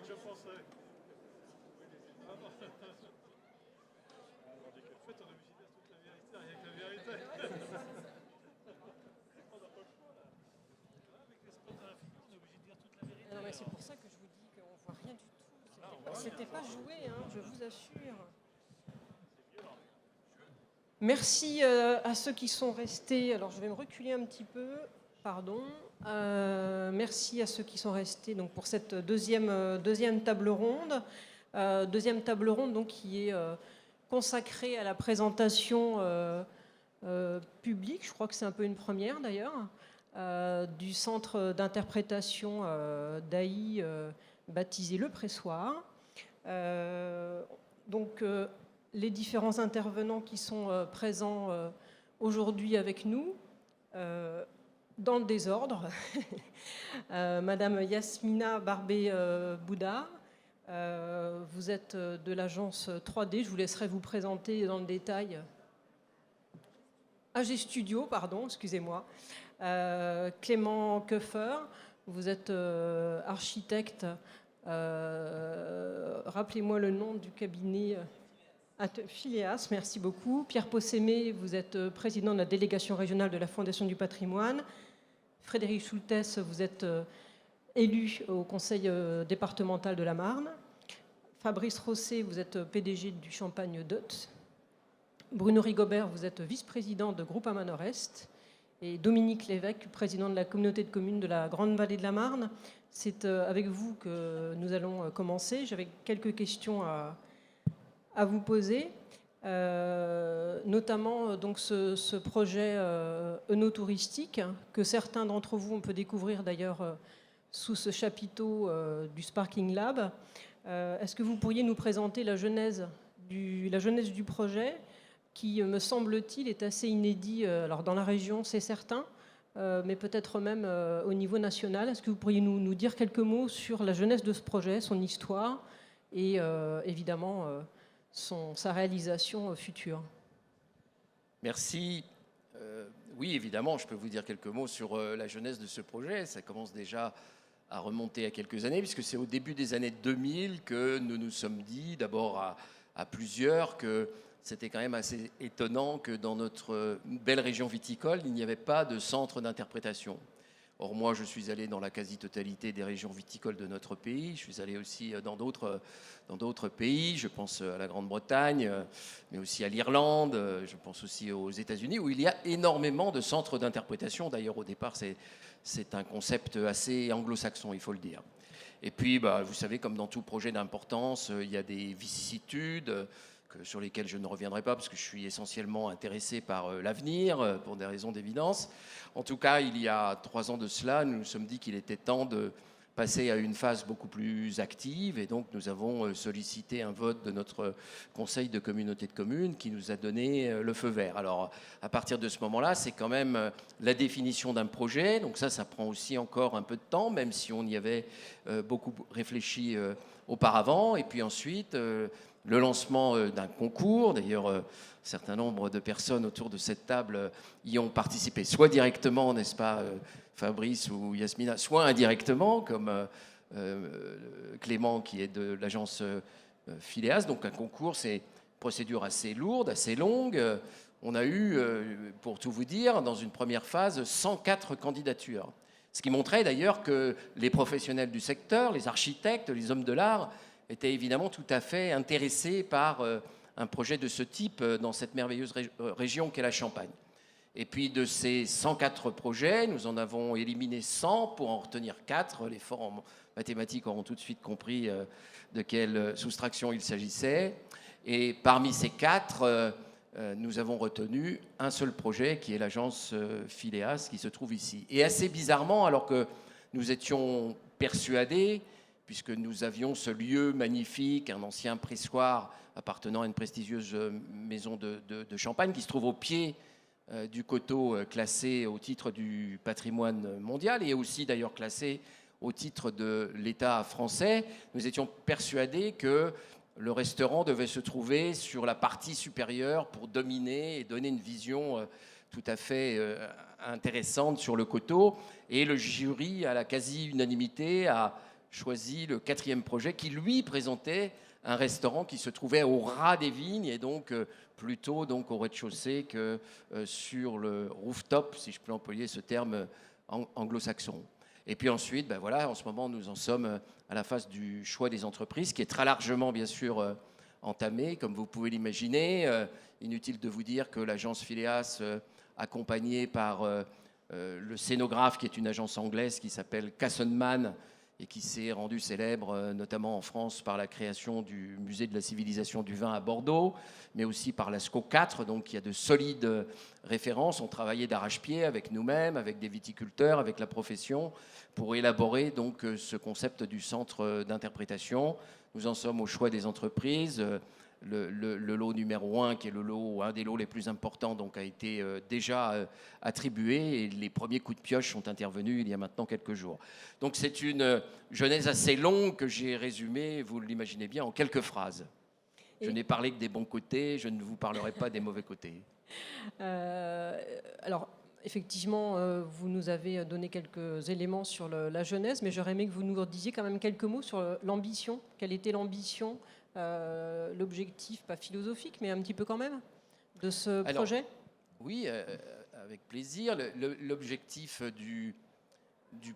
Je pensais. En fait, on est obligé de dire toute la vérité, rien que la vérité. On n'a pas le choix, là. Avec les spots à l'infini, on est obligé de dire toute la vérité. Non, mais c'est pour ça que je vous dis qu'on voit rien du tout. Là, on voit C'était rien. pas joué, hein, je vous assure. C'est violent. Merci à ceux qui sont restés. Alors, je vais me reculer un petit peu. Pardon. Merci à ceux qui sont restés donc, pour cette deuxième table ronde. Deuxième table ronde donc, qui est consacrée à la présentation publique. Je crois que c'est un peu une première d'ailleurs. Du centre d'interprétation d'AI baptisé Le Pressoir. Donc, les différents intervenants qui sont présents aujourd'hui avec nous, dans le désordre. Madame Yasmina Barbé-Bouda, vous êtes de l'agence 3D, je vous laisserai vous présenter dans le détail. AG Studio, pardon, excusez-moi. Clément Keffer, vous êtes architecte. Rappelez-moi le nom du cabinet. Phileas, merci beaucoup. Pierre Possémé, vous êtes président de la délégation régionale de la Fondation du patrimoine. Frédéric Schultes, vous êtes élu au conseil départemental de la Marne. Fabrice Rosset, vous êtes PDG du Champagne Dot. Bruno Rigobert, vous êtes vice-président de Groupama Nord-Est. Et Dominique Lévesque, président de la communauté de communes de la Grande Vallée de la Marne. C'est avec vous que nous allons commencer. J'avais quelques questions à vous poser, notamment donc ce projet œnotouristique que certains d'entre vous on peut découvrir d'ailleurs sous ce chapiteau du Sparking Lab. Est-ce que vous pourriez nous présenter la genèse du projet qui, me semble-t-il, est assez inédit alors dans la région, c'est certain, mais peut-être même au niveau national. Est-ce que vous pourriez nous dire quelques mots sur la genèse de ce projet, son histoire et évidemment sa réalisation future? Merci. Oui, évidemment, je peux vous dire quelques mots sur la genèse de ce projet. Ça commence déjà à remonter à quelques années, puisque c'est au début des années 2000 que nous nous sommes dit, d'abord à plusieurs, que c'était quand même assez étonnant que dans notre belle région viticole, il n'y avait pas de centre d'interprétation. Or, moi, je suis allé dans la quasi-totalité des régions viticoles de notre pays. Je suis allé aussi dans d'autres pays. Je pense à la Grande-Bretagne, mais aussi à l'Irlande. Je pense aussi aux États-Unis, où il y a énormément de centres d'interprétation. D'ailleurs, au départ, c'est un concept assez anglo-saxon, il faut le dire. Et puis, vous savez, comme dans tout projet d'importance, il y a des vicissitudes sur lesquelles je ne reviendrai pas parce que je suis essentiellement intéressé par l'avenir, pour des raisons d'évidence. En tout cas, il y a 3 ans de cela, nous nous sommes dit qu'il était temps de passer à une phase beaucoup plus active, et donc nous avons sollicité un vote de notre conseil de communauté de communes qui nous a donné le feu vert. Alors, à partir de ce moment-là, c'est quand même la définition d'un projet, donc ça prend aussi encore un peu de temps, même si on y avait beaucoup réfléchi auparavant, et puis ensuite le lancement d'un concours. D'ailleurs, un certain nombre de personnes autour de cette table y ont participé, soit directement, n'est-ce pas, Fabrice ou Yasmina, soit indirectement, comme Clément qui est de l'agence Phileas. Donc un concours, c'est une procédure assez lourde, assez longue. On a eu, pour tout vous dire, dans une première phase, 104 candidatures. Ce qui montrait d'ailleurs que les professionnels du secteur, les architectes, les hommes de l'art, étaient évidemment tout à fait intéressés par un projet de ce type dans cette merveilleuse région qu'est la Champagne. Et puis de ces 104 projets, nous en avons éliminé 100 pour en retenir 4. Les forts en mathématiques auront tout de suite compris de quelle soustraction il s'agissait. Et parmi ces 4, nous avons retenu un seul projet qui est l'agence Phileas qui se trouve ici. Et assez bizarrement, alors que nous étions persuadés, puisque nous avions ce lieu magnifique, un ancien pressoir appartenant à une prestigieuse maison de Champagne qui se trouve au pied du coteau classé au titre du patrimoine mondial et aussi d'ailleurs classé au titre de l'État français. Nous étions persuadés que le restaurant devait se trouver sur la partie supérieure pour dominer et donner une vision tout à fait intéressante sur le coteau. Et le jury, à la quasi-unanimité, a choisi le 4e projet qui, lui, présentait un restaurant qui se trouvait au ras des vignes et donc plutôt donc, au rez-de-chaussée que sur le rooftop, si je peux employer ce terme anglo-saxon. Et puis ensuite, ben voilà, en ce moment, nous en sommes à la phase du choix des entreprises, qui est très largement, bien sûr, entamé, comme vous pouvez l'imaginer. Inutile de vous dire que l'agence Phileas, accompagnée par le scénographe, qui est une agence anglaise qui s'appelle Cassenman, et qui s'est rendu célèbre notamment en France par la création du musée de la civilisation du vin à Bordeaux, mais aussi par la SCO 4, donc il y a de solides références. On travaillait d'arrache-pied avec nous-mêmes, avec des viticulteurs, avec la profession, pour élaborer donc ce concept du centre d'interprétation. Nous en sommes au choix des entreprises. Le lot numéro 1, qui est un des lots les plus importants, donc, a été déjà attribué et les premiers coups de pioche sont intervenus il y a maintenant quelques jours. Donc c'est une genèse assez longue que j'ai résumée, vous l'imaginez bien, en quelques phrases. Je n'ai parlé que des bons côtés, je ne vous parlerai pas des mauvais côtés. Alors, effectivement, vous nous avez donné quelques éléments sur la genèse, mais j'aurais aimé que vous nous disiez quand même quelques mots sur l'ambition. Quelle était l'ambition, l'objectif, pas philosophique, mais un petit peu quand même, de ce projet? Oui, avec plaisir. L'objectif du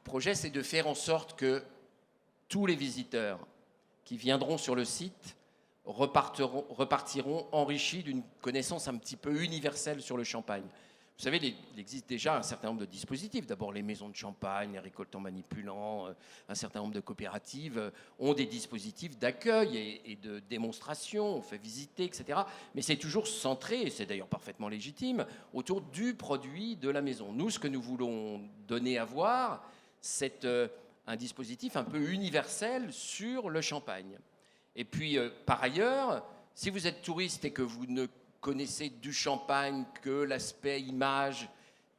projet, c'est de faire en sorte que tous les visiteurs qui viendront sur le site repartiront enrichis d'une connaissance un petit peu universelle sur le champagne. Vous savez, il existe déjà un certain nombre de dispositifs. D'abord, les maisons de champagne, les récoltants manipulants, un certain nombre de coopératives ont des dispositifs d'accueil et de démonstration, on fait visiter, etc. Mais c'est toujours centré, et c'est d'ailleurs parfaitement légitime, autour du produit de la maison. Nous, ce que nous voulons donner à voir, c'est un dispositif un peu universel sur le champagne. Et puis, par ailleurs, si vous êtes touriste et que vous ne connaissez du champagne que l'aspect image,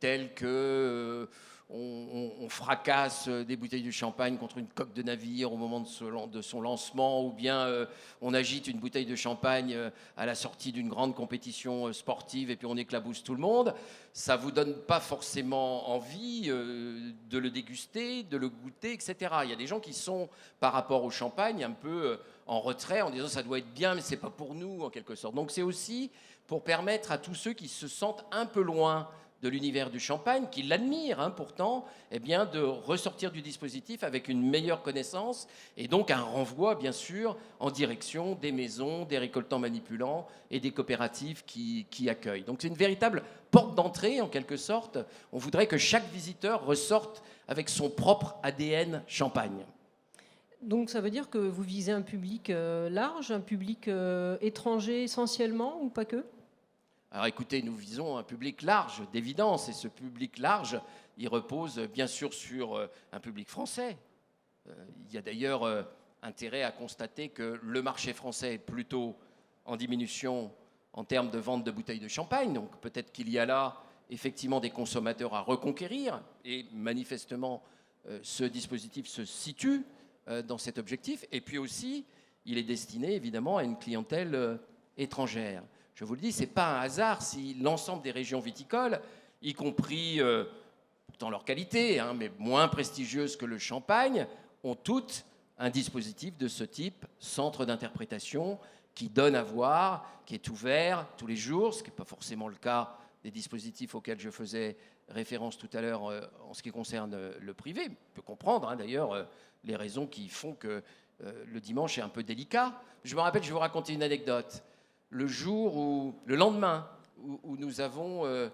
tel que on fracasse des bouteilles de champagne contre une coque de navire au moment de son lancement, ou bien on agite une bouteille de champagne à la sortie d'une grande compétition sportive et puis on éclabousse tout le monde, ça ne vous donne pas forcément envie de le déguster, de le goûter, etc. Il y a des gens qui sont, par rapport au champagne, un peu en retrait, en disant ça doit être bien, mais ce n'est pas pour nous, en quelque sorte. Donc c'est aussi pour permettre à tous ceux qui se sentent un peu loin de l'univers du champagne, qui l'admirent pourtant, eh bien, de ressortir du dispositif avec une meilleure connaissance et donc un renvoi, bien sûr, en direction des maisons, des récoltants manipulants et des coopératives qui accueillent. Donc c'est une véritable porte d'entrée, en quelque sorte. On voudrait que chaque visiteur ressorte avec son propre ADN champagne. Donc ça veut dire que vous visez un public large, un public étranger essentiellement, ou pas que? Alors écoutez, nous visons un public large, d'évidence, et ce public large, il repose bien sûr sur un public français. Il y a d'ailleurs intérêt à constater que le marché français est plutôt en diminution en termes de vente de bouteilles de champagne, donc peut-être qu'il y a là effectivement des consommateurs à reconquérir, et manifestement ce dispositif se situe dans cet objectif, et puis aussi il est destiné évidemment à une clientèle étrangère. Je vous le dis, ce n'est pas un hasard si l'ensemble des régions viticoles, y compris dans leur qualité, mais moins prestigieuses que le champagne, ont toutes un dispositif de ce type, centre d'interprétation, qui donne à voir, qui est ouvert tous les jours, ce qui n'est pas forcément le cas des dispositifs auxquels je faisais référence tout à l'heure en ce qui concerne le privé. On peut comprendre d'ailleurs les raisons qui font que le dimanche est un peu délicat. Je me rappelle, je vais vous raconter une anecdote. Le lendemain où nous avons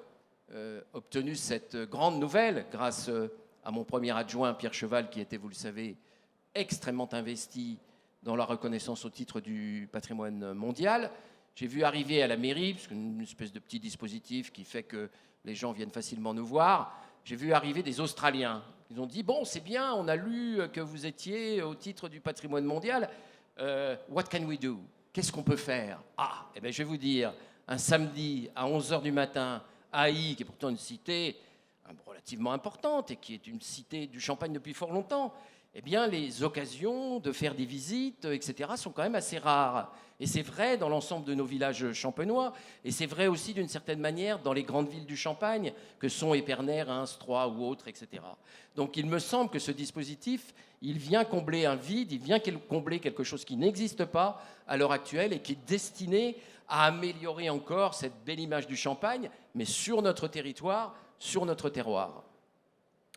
obtenu cette grande nouvelle, grâce à mon premier adjoint, Pierre Cheval, qui était, vous le savez, extrêmement investi dans la reconnaissance au titre du patrimoine mondial, j'ai vu arriver à la mairie, parce qu'une espèce de petit dispositif qui fait que les gens viennent facilement nous voir, j'ai vu arriver des Australiens. Ils ont dit, bon, c'est bien, on a lu que vous étiez au titre du patrimoine mondial, what can we do? Qu'est-ce qu'on peut faire? Eh bien, je vais vous dire, un samedi à 11h du matin, à Aï, qui est pourtant une cité relativement importante et qui est une cité du Champagne depuis fort longtemps, eh bien, les occasions de faire des visites, etc., sont quand même assez rares. Et c'est vrai dans l'ensemble de nos villages champenois, et c'est vrai aussi d'une certaine manière dans les grandes villes du Champagne, que sont Épernay, Reims, Troyes ou autres, etc. Donc il me semble que ce dispositif, il vient combler un vide, il vient combler quelque chose qui n'existe pas à l'heure actuelle et qui est destiné à améliorer encore cette belle image du Champagne, mais sur notre territoire, sur notre terroir.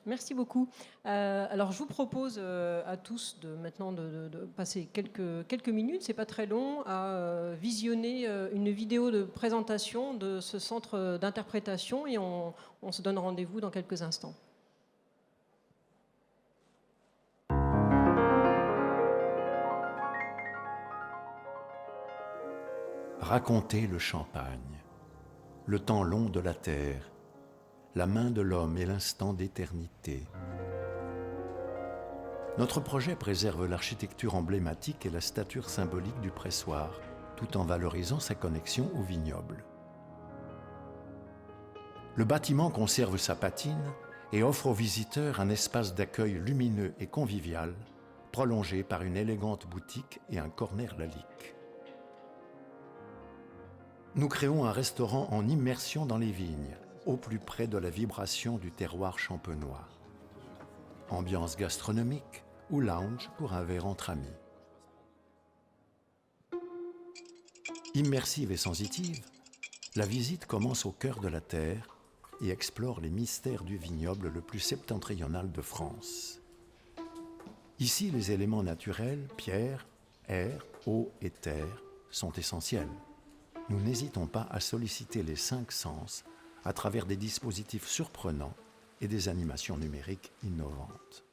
Merci beaucoup. Alors, je vous propose à tous maintenant de passer quelques minutes, c'est pas très long, à visionner une vidéo de présentation de ce centre d'interprétation et on se donne rendez-vous dans quelques instants. Raconter le Champagne, le temps long de la terre, la main de l'homme et l'instant d'éternité. Notre projet préserve l'architecture emblématique et la stature symbolique du pressoir, tout en valorisant sa connexion au vignoble. Le bâtiment conserve sa patine et offre aux visiteurs un espace d'accueil lumineux et convivial, prolongé par une élégante boutique et un corner lalique. Nous créons un restaurant en immersion dans les vignes, au plus près de la vibration du terroir champenois. Ambiance gastronomique ou lounge pour un verre entre amis. Immersive et sensitive, la visite commence au cœur de la terre et explore les mystères du vignoble le plus septentrional de France. Ici, les éléments naturels, pierre, air, eau et terre, sont essentiels. Nous n'hésitons pas à solliciter les 5 sens à travers des dispositifs surprenants et des animations numériques innovantes.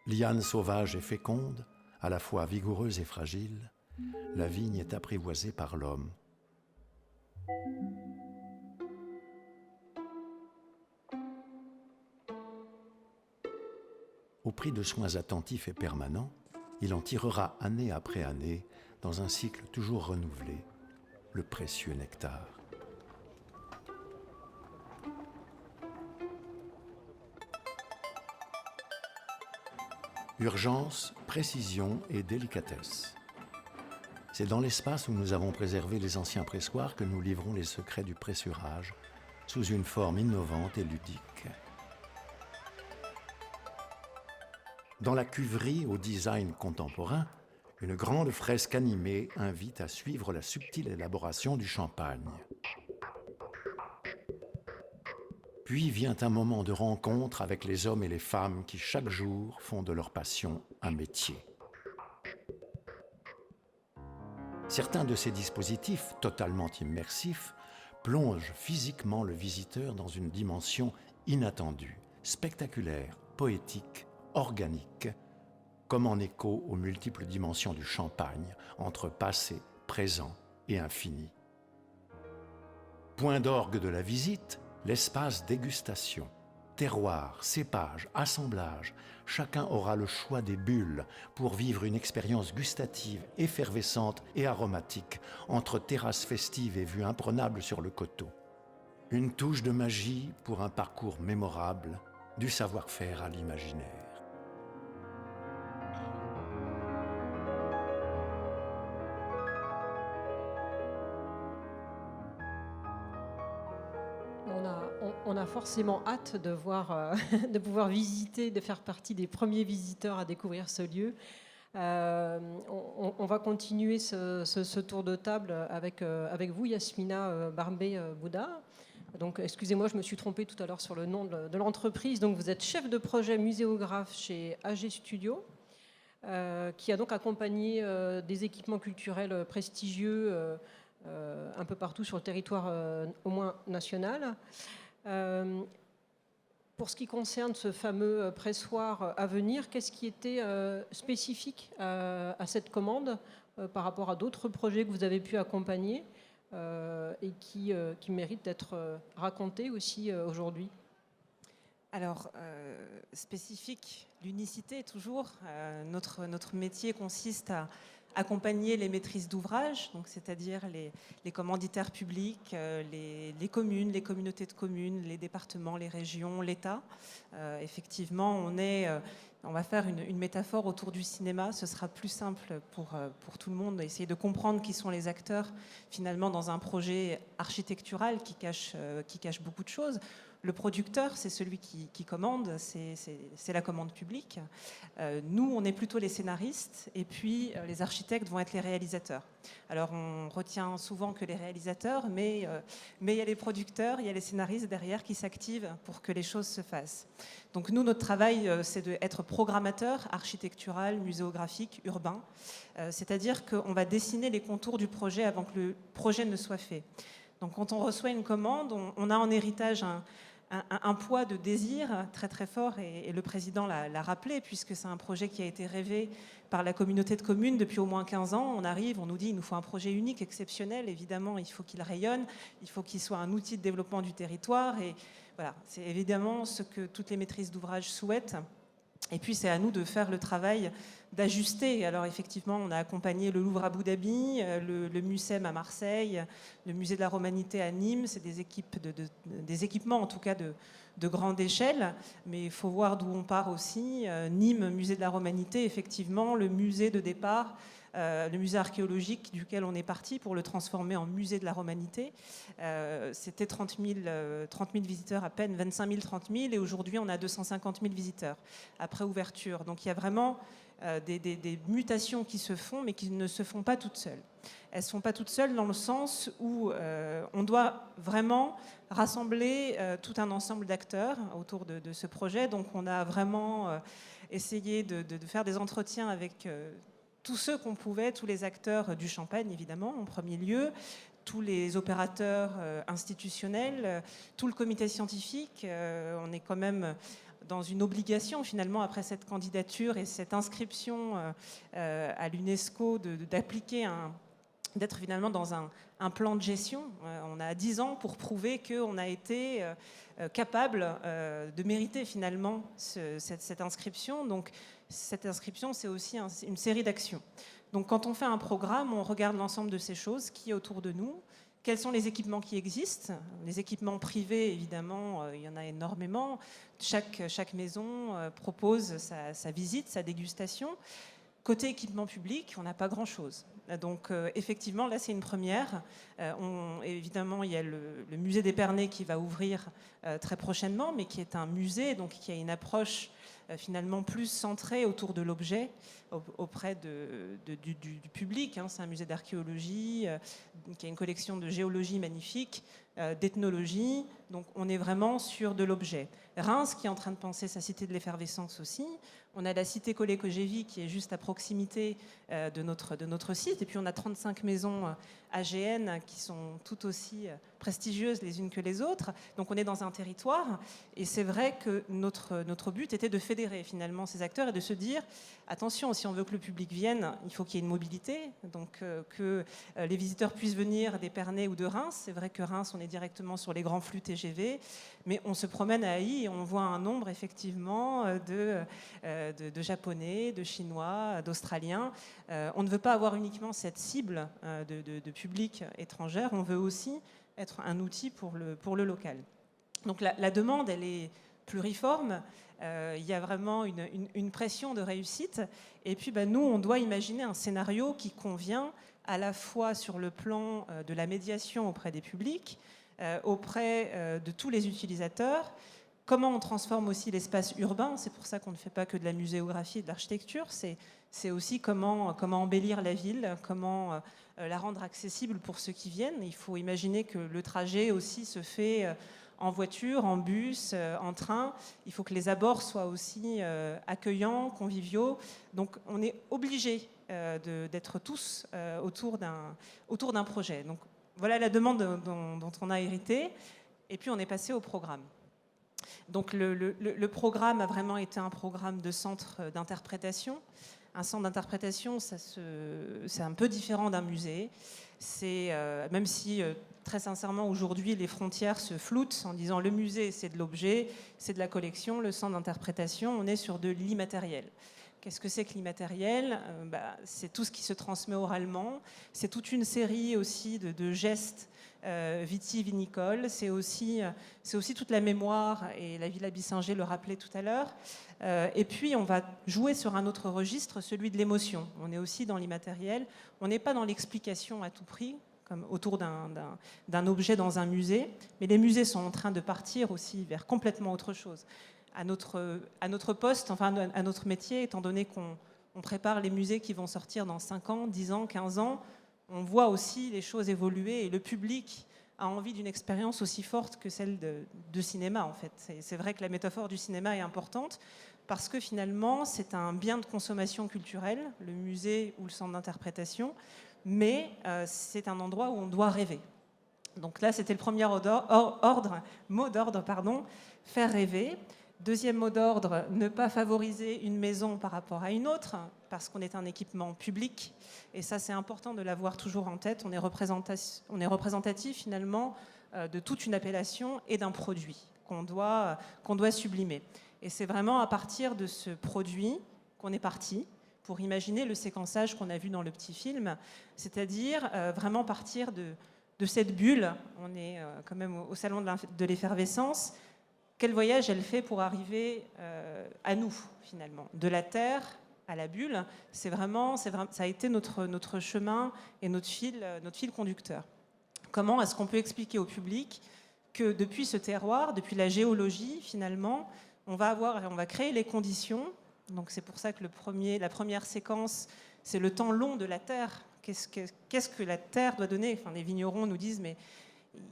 Liane sauvage et féconde, à la fois vigoureuse et fragile, la vigne est apprivoisée par l'homme. Au prix de soins attentifs et permanents, il en tirera année après année, dans un cycle toujours renouvelé, le précieux nectar. Urgence, précision et délicatesse. C'est dans l'espace où nous avons préservé les anciens pressoirs que nous livrons les secrets du pressurage sous une forme innovante et ludique. Dans la cuverie au design contemporain, une grande fresque animée invite à suivre la subtile élaboration du champagne. Puis vient un moment de rencontre avec les hommes et les femmes qui chaque jour font de leur passion un métier. Certains de ces dispositifs, totalement immersifs, plongent physiquement le visiteur dans une dimension inattendue, spectaculaire, poétique, organique, comme en écho aux multiples dimensions du champagne, entre passé, présent et infini. Point d'orgue de la visite, l'espace dégustation. Terroir, cépage, assemblage, chacun aura le choix des bulles pour vivre une expérience gustative, effervescente et aromatique, entre terrasses festives et vues imprenables sur le coteau. Une touche de magie pour un parcours mémorable, du savoir-faire à l'imaginaire. On a forcément hâte de pouvoir visiter, de faire partie des premiers visiteurs à découvrir ce lieu. On va continuer ce tour de table avec vous, Yasmina Barbé-Bouda. Donc, excusez-moi, je me suis trompée tout à l'heure sur le nom de l'entreprise. Donc, vous êtes chef de projet muséographe chez AG Studio, qui a donc accompagné des équipements culturels prestigieux un peu partout sur le territoire, au moins national. Pour ce qui concerne ce fameux pressoir à venir, qu'est-ce qui était spécifique à cette commande par rapport à d'autres projets que vous avez pu accompagner et qui méritent d'être racontés aussi aujourd'hui? Alors, spécifique, l'unicité toujours. Notre métier consiste à accompagner les maîtrises d'ouvrage, donc c'est-à-dire les commanditaires publics, les communes, les communautés de communes, les départements, les régions, l'État. Effectivement, on va faire une métaphore autour du cinéma. Ce sera plus simple pour tout le monde, essayer de comprendre qui sont les acteurs finalement dans un projet architectural qui cache beaucoup de choses. Le producteur, c'est celui qui commande, c'est la commande publique. Nous, on est plutôt les scénaristes, et puis les architectes vont être les réalisateurs. Alors, on retient souvent que les réalisateurs, mais il y a les producteurs, il y a les scénaristes derrière qui s'activent pour que les choses se fassent. Donc nous, notre travail, c'est d'être programmateur architectural, muséographique, urbain. C'est-à-dire qu'on va dessiner les contours du projet avant que le projet ne soit fait. Donc quand on reçoit une commande, on a en héritage un poids de désir très très fort, et le président l'a rappelé, puisque c'est un projet qui a été rêvé par la communauté de communes depuis au moins 15 ans. On arrive, on nous dit il nous faut un projet unique, exceptionnel, évidemment il faut qu'il rayonne, il faut qu'il soit un outil de développement du territoire, et voilà, c'est évidemment ce que toutes les maîtrises d'ouvrage souhaitent. Et puis c'est à nous de faire le travail d'ajuster. Alors effectivement, on a accompagné le Louvre à Abu Dhabi, le Mucem à Marseille, le musée de la Romanité à Nîmes. C'est des équipements en tout cas de grande échelle, mais il faut voir d'où on part aussi. Nîmes, musée de la Romanité, effectivement, le musée de départ, le musée archéologique duquel on est parti pour le transformer en musée de la Romanité. C'était 30 000 visiteurs à peine, 25 000, 30 000, et aujourd'hui on a 250 000 visiteurs après ouverture. Donc il y a vraiment des mutations qui se font, mais qui ne se font pas toutes seules. Elles ne sont pas toutes seules dans le sens où on doit vraiment rassembler tout un ensemble d'acteurs autour de ce projet. Donc on a vraiment essayé de faire des entretiens avec tous ceux qu'on pouvait, tous les acteurs du Champagne, évidemment, en premier lieu, tous les opérateurs institutionnels, tout le comité scientifique. On est quand même dans une obligation, finalement, après cette candidature et cette inscription à l'UNESCO, d'appliquer d'être finalement dans un plan de gestion. On a 10 ans pour prouver qu'on a été capable de mériter finalement cette inscription. Donc cette inscription, c'est aussi une série d'actions. Donc quand on fait un programme, on regarde l'ensemble de ces choses qui est autour de nous. Quels sont les équipements qui existent? Les équipements privés, évidemment, il y en a énormément. Chaque maison propose sa visite, sa dégustation. Côté équipement public, on n'a pas grand-chose. Donc effectivement, là, c'est une première. Évidemment, il y a le musée d'Épernay qui va ouvrir très prochainement, mais qui est un musée, donc qui a une approche finalement plus centrée autour de l'objet, auprès du public. C'est un musée d'archéologie qui a une collection de géologie magnifique, d'ethnologie. Donc on est vraiment sur de l'objet. Reims, qui est en train de penser sa cité de l'effervescence aussi. On a la cité Collé-Cogévy qui est juste à proximité de notre site. Et puis on a 35 maisons AGN qui sont tout aussi prestigieuses les unes que les autres. Donc on est dans un territoire. Et c'est vrai que notre but était de fédérer finalement ces acteurs et de se dire, attention, si on veut que le public vienne, il faut qu'il y ait une mobilité. Donc que les visiteurs puissent venir d'Épernay ou de Reims. C'est vrai que Reims, on est directement sur les grands flux TGV. Mais on se promène à Haï et on voit un nombre effectivement de Japonais, de Chinois, d'Australiens. On ne veut pas avoir uniquement cette cible de public étrangère, on veut aussi être un outil pour le local. Donc la demande, elle est pluriforme, il y a vraiment une pression de réussite, et puis nous, on doit imaginer un scénario qui convient à la fois sur le plan de la médiation auprès des publics, auprès de tous les utilisateurs. Comment on transforme aussi l'espace urbain? C'est pour ça qu'on ne fait pas que de la muséographie et de l'architecture. C'est aussi comment embellir la ville, comment la rendre accessible pour ceux qui viennent. Il faut imaginer que le trajet aussi se fait en voiture, en bus, en train. Il faut que les abords soient aussi accueillants, conviviaux. Donc on est obligé d'être tous autour d'un projet. Donc voilà la demande dont on a hérité. Et puis on est passé au programme. Donc le programme a vraiment été un programme de centre d'interprétation, Un centre d'interprétation, c'est un peu différent d'un musée. Même si, très sincèrement, aujourd'hui, les frontières se floutent en disant le musée, c'est de l'objet, c'est de la collection, le centre d'interprétation, on est sur de l'immatériel. Qu'est-ce que c'est que l'immatériel ? C'est tout ce qui se transmet oralement. C'est toute une série aussi de gestes vitivinicoles. C'est aussi toute la mémoire, et la Villa Bissinger le rappelait tout à l'heure. Et puis, on va jouer sur un autre registre, celui de l'émotion. On est aussi dans l'immatériel. On n'est pas dans l'explication à tout prix, comme autour d'un objet dans un musée. Mais les musées sont en train de partir aussi vers complètement autre chose. À notre poste, enfin à notre métier, étant donné qu'on prépare les musées qui vont sortir dans 5 ans, 10 ans, 15 ans, on voit aussi les choses évoluer et le public a envie d'une expérience aussi forte que celle de cinéma, en fait. C'est vrai que la métaphore du cinéma est importante parce que finalement, c'est un bien de consommation culturelle, le musée ou le centre d'interprétation, mais c'est un endroit où on doit rêver. Donc là, c'était le premier mot d'ordre, faire rêver. Deuxième mot d'ordre, ne pas favoriser une maison par rapport à une autre, parce qu'on est un équipement public. Et ça, c'est important de l'avoir toujours en tête. On est représentatif finalement de toute une appellation et d'un produit qu'on doit sublimer. Et c'est vraiment à partir de ce produit qu'on est parti pour imaginer le séquençage qu'on a vu dans le petit film, c'est-à-dire vraiment partir de cette bulle. On est quand même au salon de l'effervescence. Quel voyage elle fait pour arriver à nous, finalement, de la Terre à la bulle. Ça a été notre chemin et notre fil conducteur. Comment est-ce qu'on peut expliquer au public que depuis ce terroir, depuis la géologie, finalement, on va créer les conditions. Donc c'est pour ça que la première séquence, c'est le temps long de la Terre. Qu'est-ce que la Terre doit donner ? Enfin, les vignerons nous disent, mais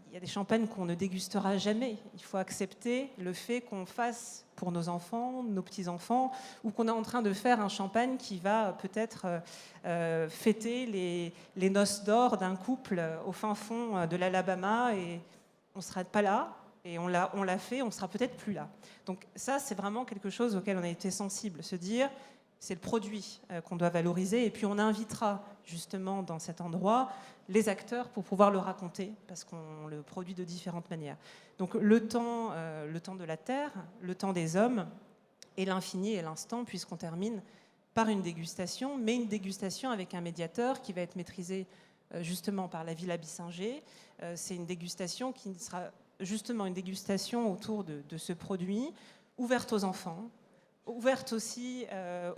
il y a des champagnes qu'on ne dégustera jamais. Il faut accepter le fait qu'on fasse pour nos enfants, nos petits-enfants, ou qu'on est en train de faire un champagne qui va peut-être fêter les noces d'or d'un couple au fin fond de l'Alabama, et on ne sera pas là, et on l'a fait, on ne sera peut-être plus là. Donc ça, c'est vraiment quelque chose auquel on a été sensible, se dire c'est le produit qu'on doit valoriser, et puis on invitera justement dans cet endroit les acteurs pour pouvoir le raconter, parce qu'on le produit de différentes manières. Donc le temps de la Terre, le temps des hommes, et l'infini et l'instant, puisqu'on termine par une dégustation, mais une dégustation avec un médiateur qui va être maîtrisé justement par la Villa Bissinger. C'est une dégustation qui sera justement une dégustation autour de ce produit, ouverte aux enfants, ouverte aussi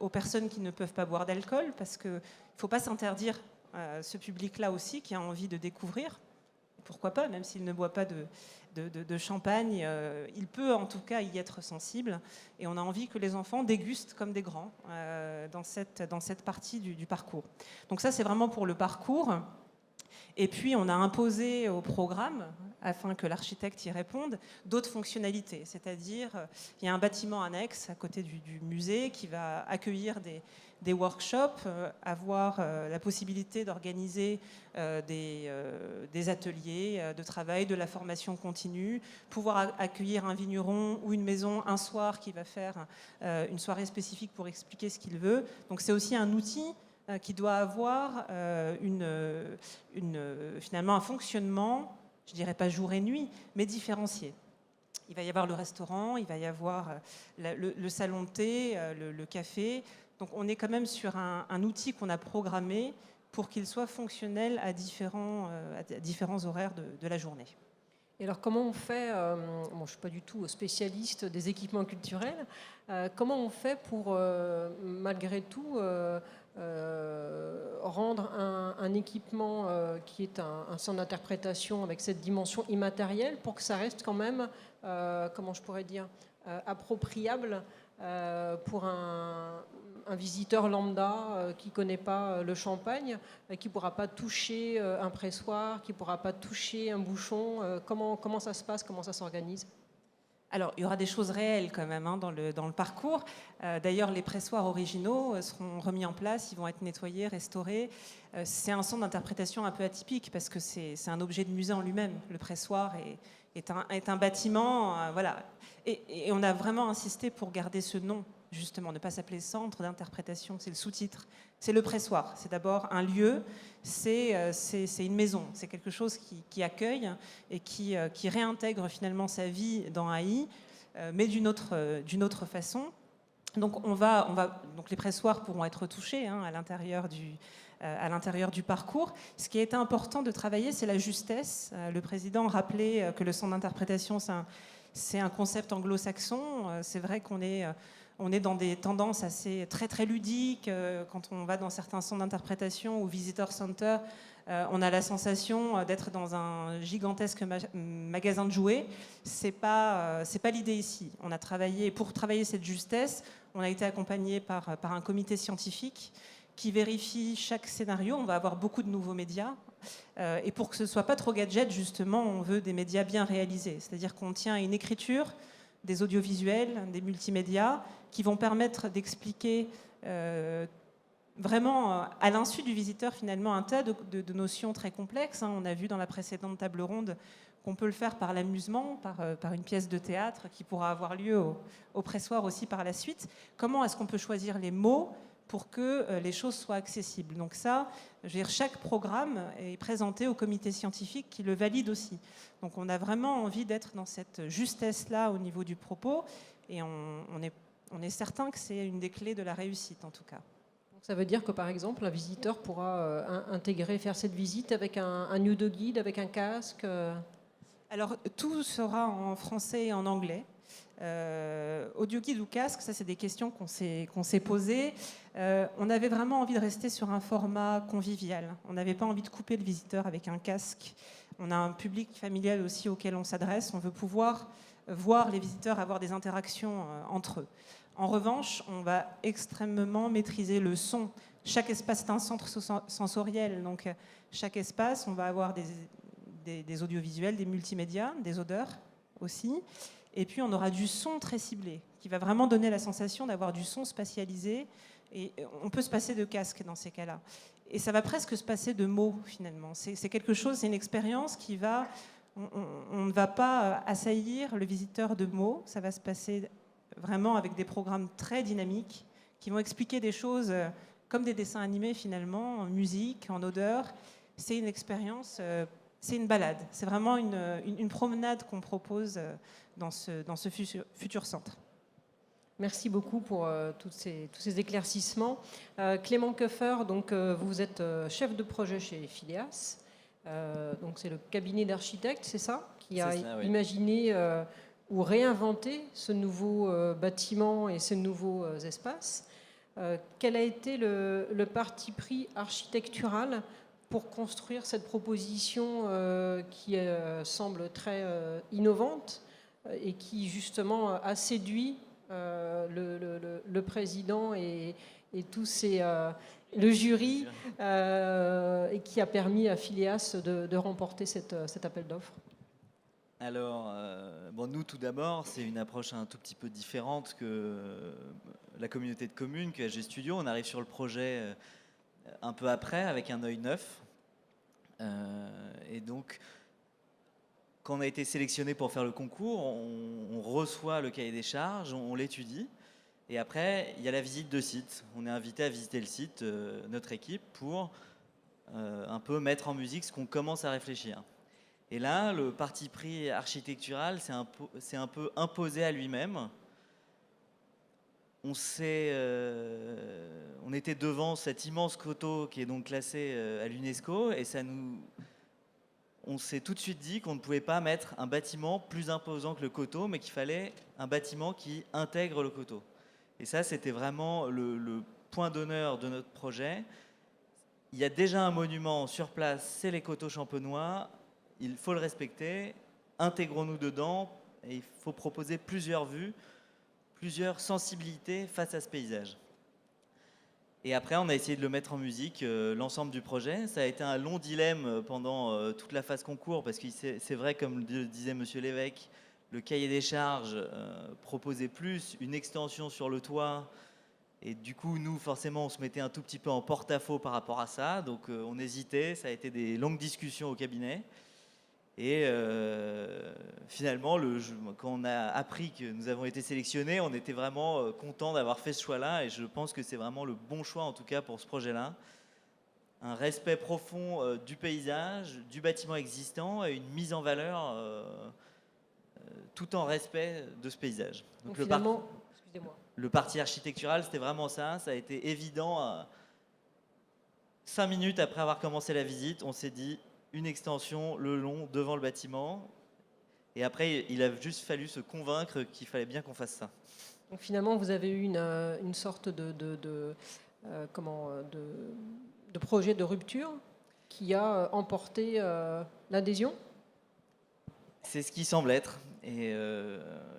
aux personnes qui ne peuvent pas boire d'alcool, parce qu'il ne faut pas s'interdire ce public-là aussi qui a envie de découvrir. Pourquoi pas, même s'il ne boit pas de champagne, il peut en tout cas y être sensible. Et on a envie que les enfants dégustent comme des grands dans cette partie du parcours. Donc ça, c'est vraiment pour le parcours. Et puis, on a imposé au programme, afin que l'architecte y réponde, d'autres fonctionnalités. C'est-à-dire, il y a un bâtiment annexe à côté du musée qui va accueillir des workshops, avoir la possibilité d'organiser des ateliers de travail, de la formation continue, pouvoir accueillir un vigneron ou une maison un soir qui va faire une soirée spécifique pour expliquer ce qu'il veut. Donc, c'est aussi un outil qui doit avoir finalement un fonctionnement, je ne dirais pas jour et nuit, mais différencié. Il va y avoir le restaurant, il va y avoir le salon de thé, le café. Donc on est quand même sur un outil qu'on a programmé pour qu'il soit fonctionnel à différents horaires de la journée. Et alors comment on fait, je ne suis pas du tout spécialiste des équipements culturels, comment on fait pour, malgré tout, rendre un équipement qui est un centre d'interprétation avec cette dimension immatérielle pour que ça reste quand même, comment je pourrais dire, appropriable pour un visiteur lambda qui ne connaît pas le champagne, qui ne pourra pas toucher un pressoir, qui ne pourra pas toucher un bouchon. Comment ça se passe, comment ça s'organise ? Alors, il y aura des choses réelles quand même dans le parcours. D'ailleurs, les pressoirs originaux seront remis en place, ils vont être nettoyés, restaurés. C'est un centre d'interprétation un peu atypique parce que c'est un objet de musée en lui-même. Le pressoir est un bâtiment, voilà. Et on a vraiment insisté pour garder ce nom, justement ne pas s'appeler centre d'interprétation, c'est le sous-titre, c'est le pressoir. C'est d'abord un lieu, c'est une maison, c'est quelque chose qui accueille et qui réintègre finalement sa vie dans AI, mais d'une autre façon. Donc, donc les pressoirs pourront être touchés à l'intérieur du parcours. Ce qui est important de travailler, c'est la justesse. Le président rappelait que le centre d'interprétation, c'est un concept anglo-saxon. C'est vrai qu'on est dans des tendances assez très très ludiques. Quand on va dans certains centres d'interprétation ou visitor center, on a la sensation d'être dans un gigantesque magasin de jouets. C'est pas l'idée ici. Pour travailler cette justesse, on a été accompagné par un comité scientifique qui vérifie chaque scénario. On va avoir beaucoup de nouveaux médias. Et pour que ce ne soit pas trop gadget, justement, on veut des médias bien réalisés. C'est-à-dire qu'on tient à une écriture, des audiovisuels, des multimédias, qui vont permettre d'expliquer vraiment, à l'insu du visiteur, finalement, un tas de notions très complexes. On a vu dans la précédente table ronde qu'on peut le faire par l'amusement, par une pièce de théâtre qui pourra avoir lieu au pressoir aussi par la suite. Comment est-ce qu'on peut choisir les mots pour que les choses soient accessibles? Donc ça, je veux dire, chaque programme est présenté au comité scientifique qui le valide aussi. Donc on a vraiment envie d'être dans cette justesse-là au niveau du propos, et on est certain que c'est une des clés de la réussite, en tout cas. Donc ça veut dire que, par exemple, un visiteur pourra faire cette visite avec un nudo guide, avec un casque Alors, tout sera en français et en anglais. Audio guide ou casque, ça c'est des questions qu'on s'est posées. On avait vraiment envie de rester sur un format convivial. On n'avait pas envie de couper le visiteur avec un casque. On a un public familial aussi auquel on s'adresse. On veut pouvoir voir les visiteurs avoir des interactions entre eux. En revanche, on va extrêmement maîtriser le son. Chaque espace est un centre sensoriel, donc chaque espace, on va avoir des audiovisuels, des multimédias, des odeurs aussi. Et puis, on aura du son très ciblé, qui va vraiment donner la sensation d'avoir du son spatialisé. Et on peut se passer de casque dans ces cas-là. Et ça va presque se passer de mots, finalement. C'est quelque chose, c'est une expérience qui va... On ne va pas assaillir le visiteur de mots. Ça va se passer vraiment avec des programmes très dynamiques qui vont expliquer des choses comme des dessins animés, finalement, en musique, en odeur. C'est une expérience... c'est une balade. C'est vraiment une promenade qu'on propose dans ce futur centre. Merci beaucoup pour tous ces éclaircissements. Clément Koeffer, donc, vous êtes chef de projet chez Phileas. Donc c'est le cabinet d'architectes, c'est ça, qui a imaginé ou réinventé ce nouveau bâtiment et ces nouveaux espaces. Quel a été le parti pris architectural pour construire cette proposition qui semble très innovante et qui justement a séduit le président et tous le jury et qui a permis à Phileas de remporter cet appel d'offres? Alors, nous, tout d'abord, c'est une approche un tout petit peu différente que la communauté de communes, que AG Studio. On arrive sur le projet un peu après, avec un œil neuf. Et donc, quand on a été sélectionné pour faire le concours, on reçoit le cahier des charges, on l'étudie. Et après, il y a la visite de site. On est invité à visiter le site, notre équipe, pour un peu mettre en musique ce qu'on commence à réfléchir. Et là, le parti pris architectural s'est un peu imposé à lui-même. On était devant cet immense coteau qui est donc classé à l'UNESCO, et on s'est tout de suite dit qu'on ne pouvait pas mettre un bâtiment plus imposant que le coteau, mais qu'il fallait un bâtiment qui intègre le coteau. Et ça, c'était vraiment le point d'honneur de notre projet. Il y a déjà un monument sur place, c'est les coteaux champenois. Il faut le respecter. Intégrons-nous dedans. Et il faut proposer plusieurs vues, plusieurs sensibilités face à ce paysage. Et après, on a essayé de le mettre en musique, l'ensemble du projet. Ça a été un long dilemme pendant toute la phase concours, parce que c'est vrai, comme le disait Monsieur l'évêque, le cahier des charges proposait plus une extension sur le toit. Et du coup, nous, forcément, on se mettait un tout petit peu en porte-à-faux par rapport à ça. Donc, on hésitait. Ça a été des longues discussions au cabinet. Et finalement, quand on a appris que nous avons été sélectionnés, on était vraiment content d'avoir fait ce choix-là. Et je pense que c'est vraiment le bon choix, en tout cas, pour ce projet-là. Un respect profond du paysage, du bâtiment existant et une mise en valeur tout en respect de ce paysage. Donc finalement, excusez-moi. Le parti architectural, c'était vraiment ça. Ça a été évident. 5 minutes après avoir commencé la visite, on s'est dit une extension le long devant le bâtiment. Et après, il a juste fallu se convaincre qu'il fallait bien qu'on fasse ça. Donc finalement, vous avez eu une sorte de projet de rupture qui a emporté l'adhésion ? C'est ce qui semble être. Et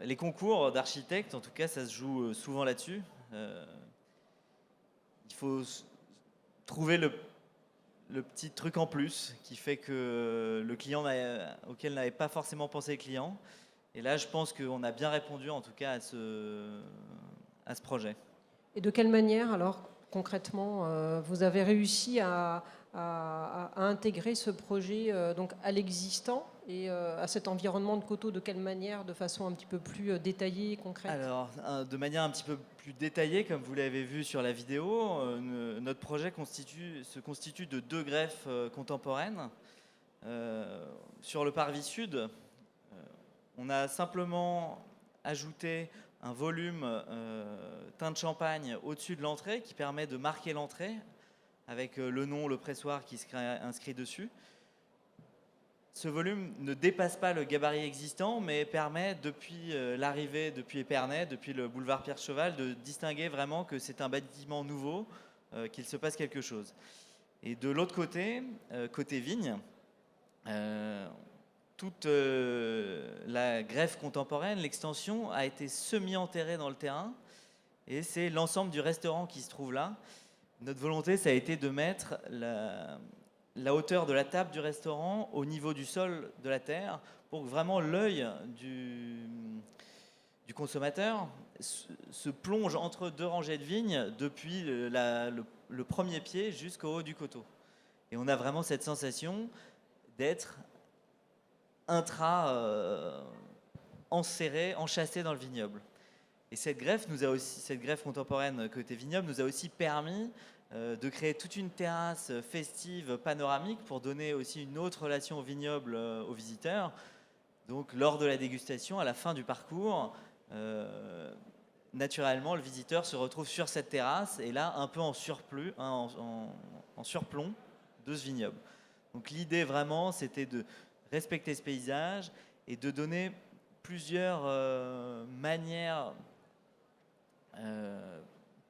les concours d'architectes, en tout cas, ça se joue souvent là-dessus. Il faut trouver le petit truc en plus qui fait que le client auquel n'avait pas forcément pensé le client. Et là, je pense qu'on a bien répondu, en tout cas, à ce projet. Et de quelle manière, alors, concrètement, vous avez réussi à intégrer ce projet donc à l'existant et à cet environnement de coteaux? De quelle manière? De façon un petit peu plus détaillée et concrète? Alors, de manière un petit peu plus détaillée, comme vous l'avez vu sur la vidéo, notre projet se constitue de 2 greffes contemporaines. Sur le parvis sud, on a simplement ajouté un volume teint de champagne au-dessus de l'entrée qui permet de marquer l'entrée avec le nom, le pressoir qui sera inscrit dessus. Ce volume ne dépasse pas le gabarit existant, mais permet, depuis l'arrivée, depuis Épernay, depuis le boulevard Pierre-Cheval, de distinguer vraiment que c'est un bâtiment nouveau, qu'il se passe quelque chose. Et de l'autre côté, côté vigne, toute la greffe contemporaine, l'extension, a été semi-enterrée dans le terrain, et c'est l'ensemble du restaurant qui se trouve là. Notre volonté, ça a été de mettre la hauteur de la table du restaurant au niveau du sol de la terre pour que vraiment l'œil du consommateur se plonge entre 2 rangées de vignes depuis le premier pied jusqu'au haut du coteau. Et on a vraiment cette sensation d'être enserré, enchâssé dans le vignoble. Et cette greffe contemporaine côté vignoble nous a aussi permis de créer toute une terrasse festive panoramique pour donner aussi une autre relation au vignoble aux visiteurs. Donc lors de la dégustation, à la fin du parcours, naturellement le visiteur se retrouve sur cette terrasse et là un peu en surplomb de ce vignoble. Donc l'idée vraiment c'était de respecter ce paysage et de donner plusieurs manières,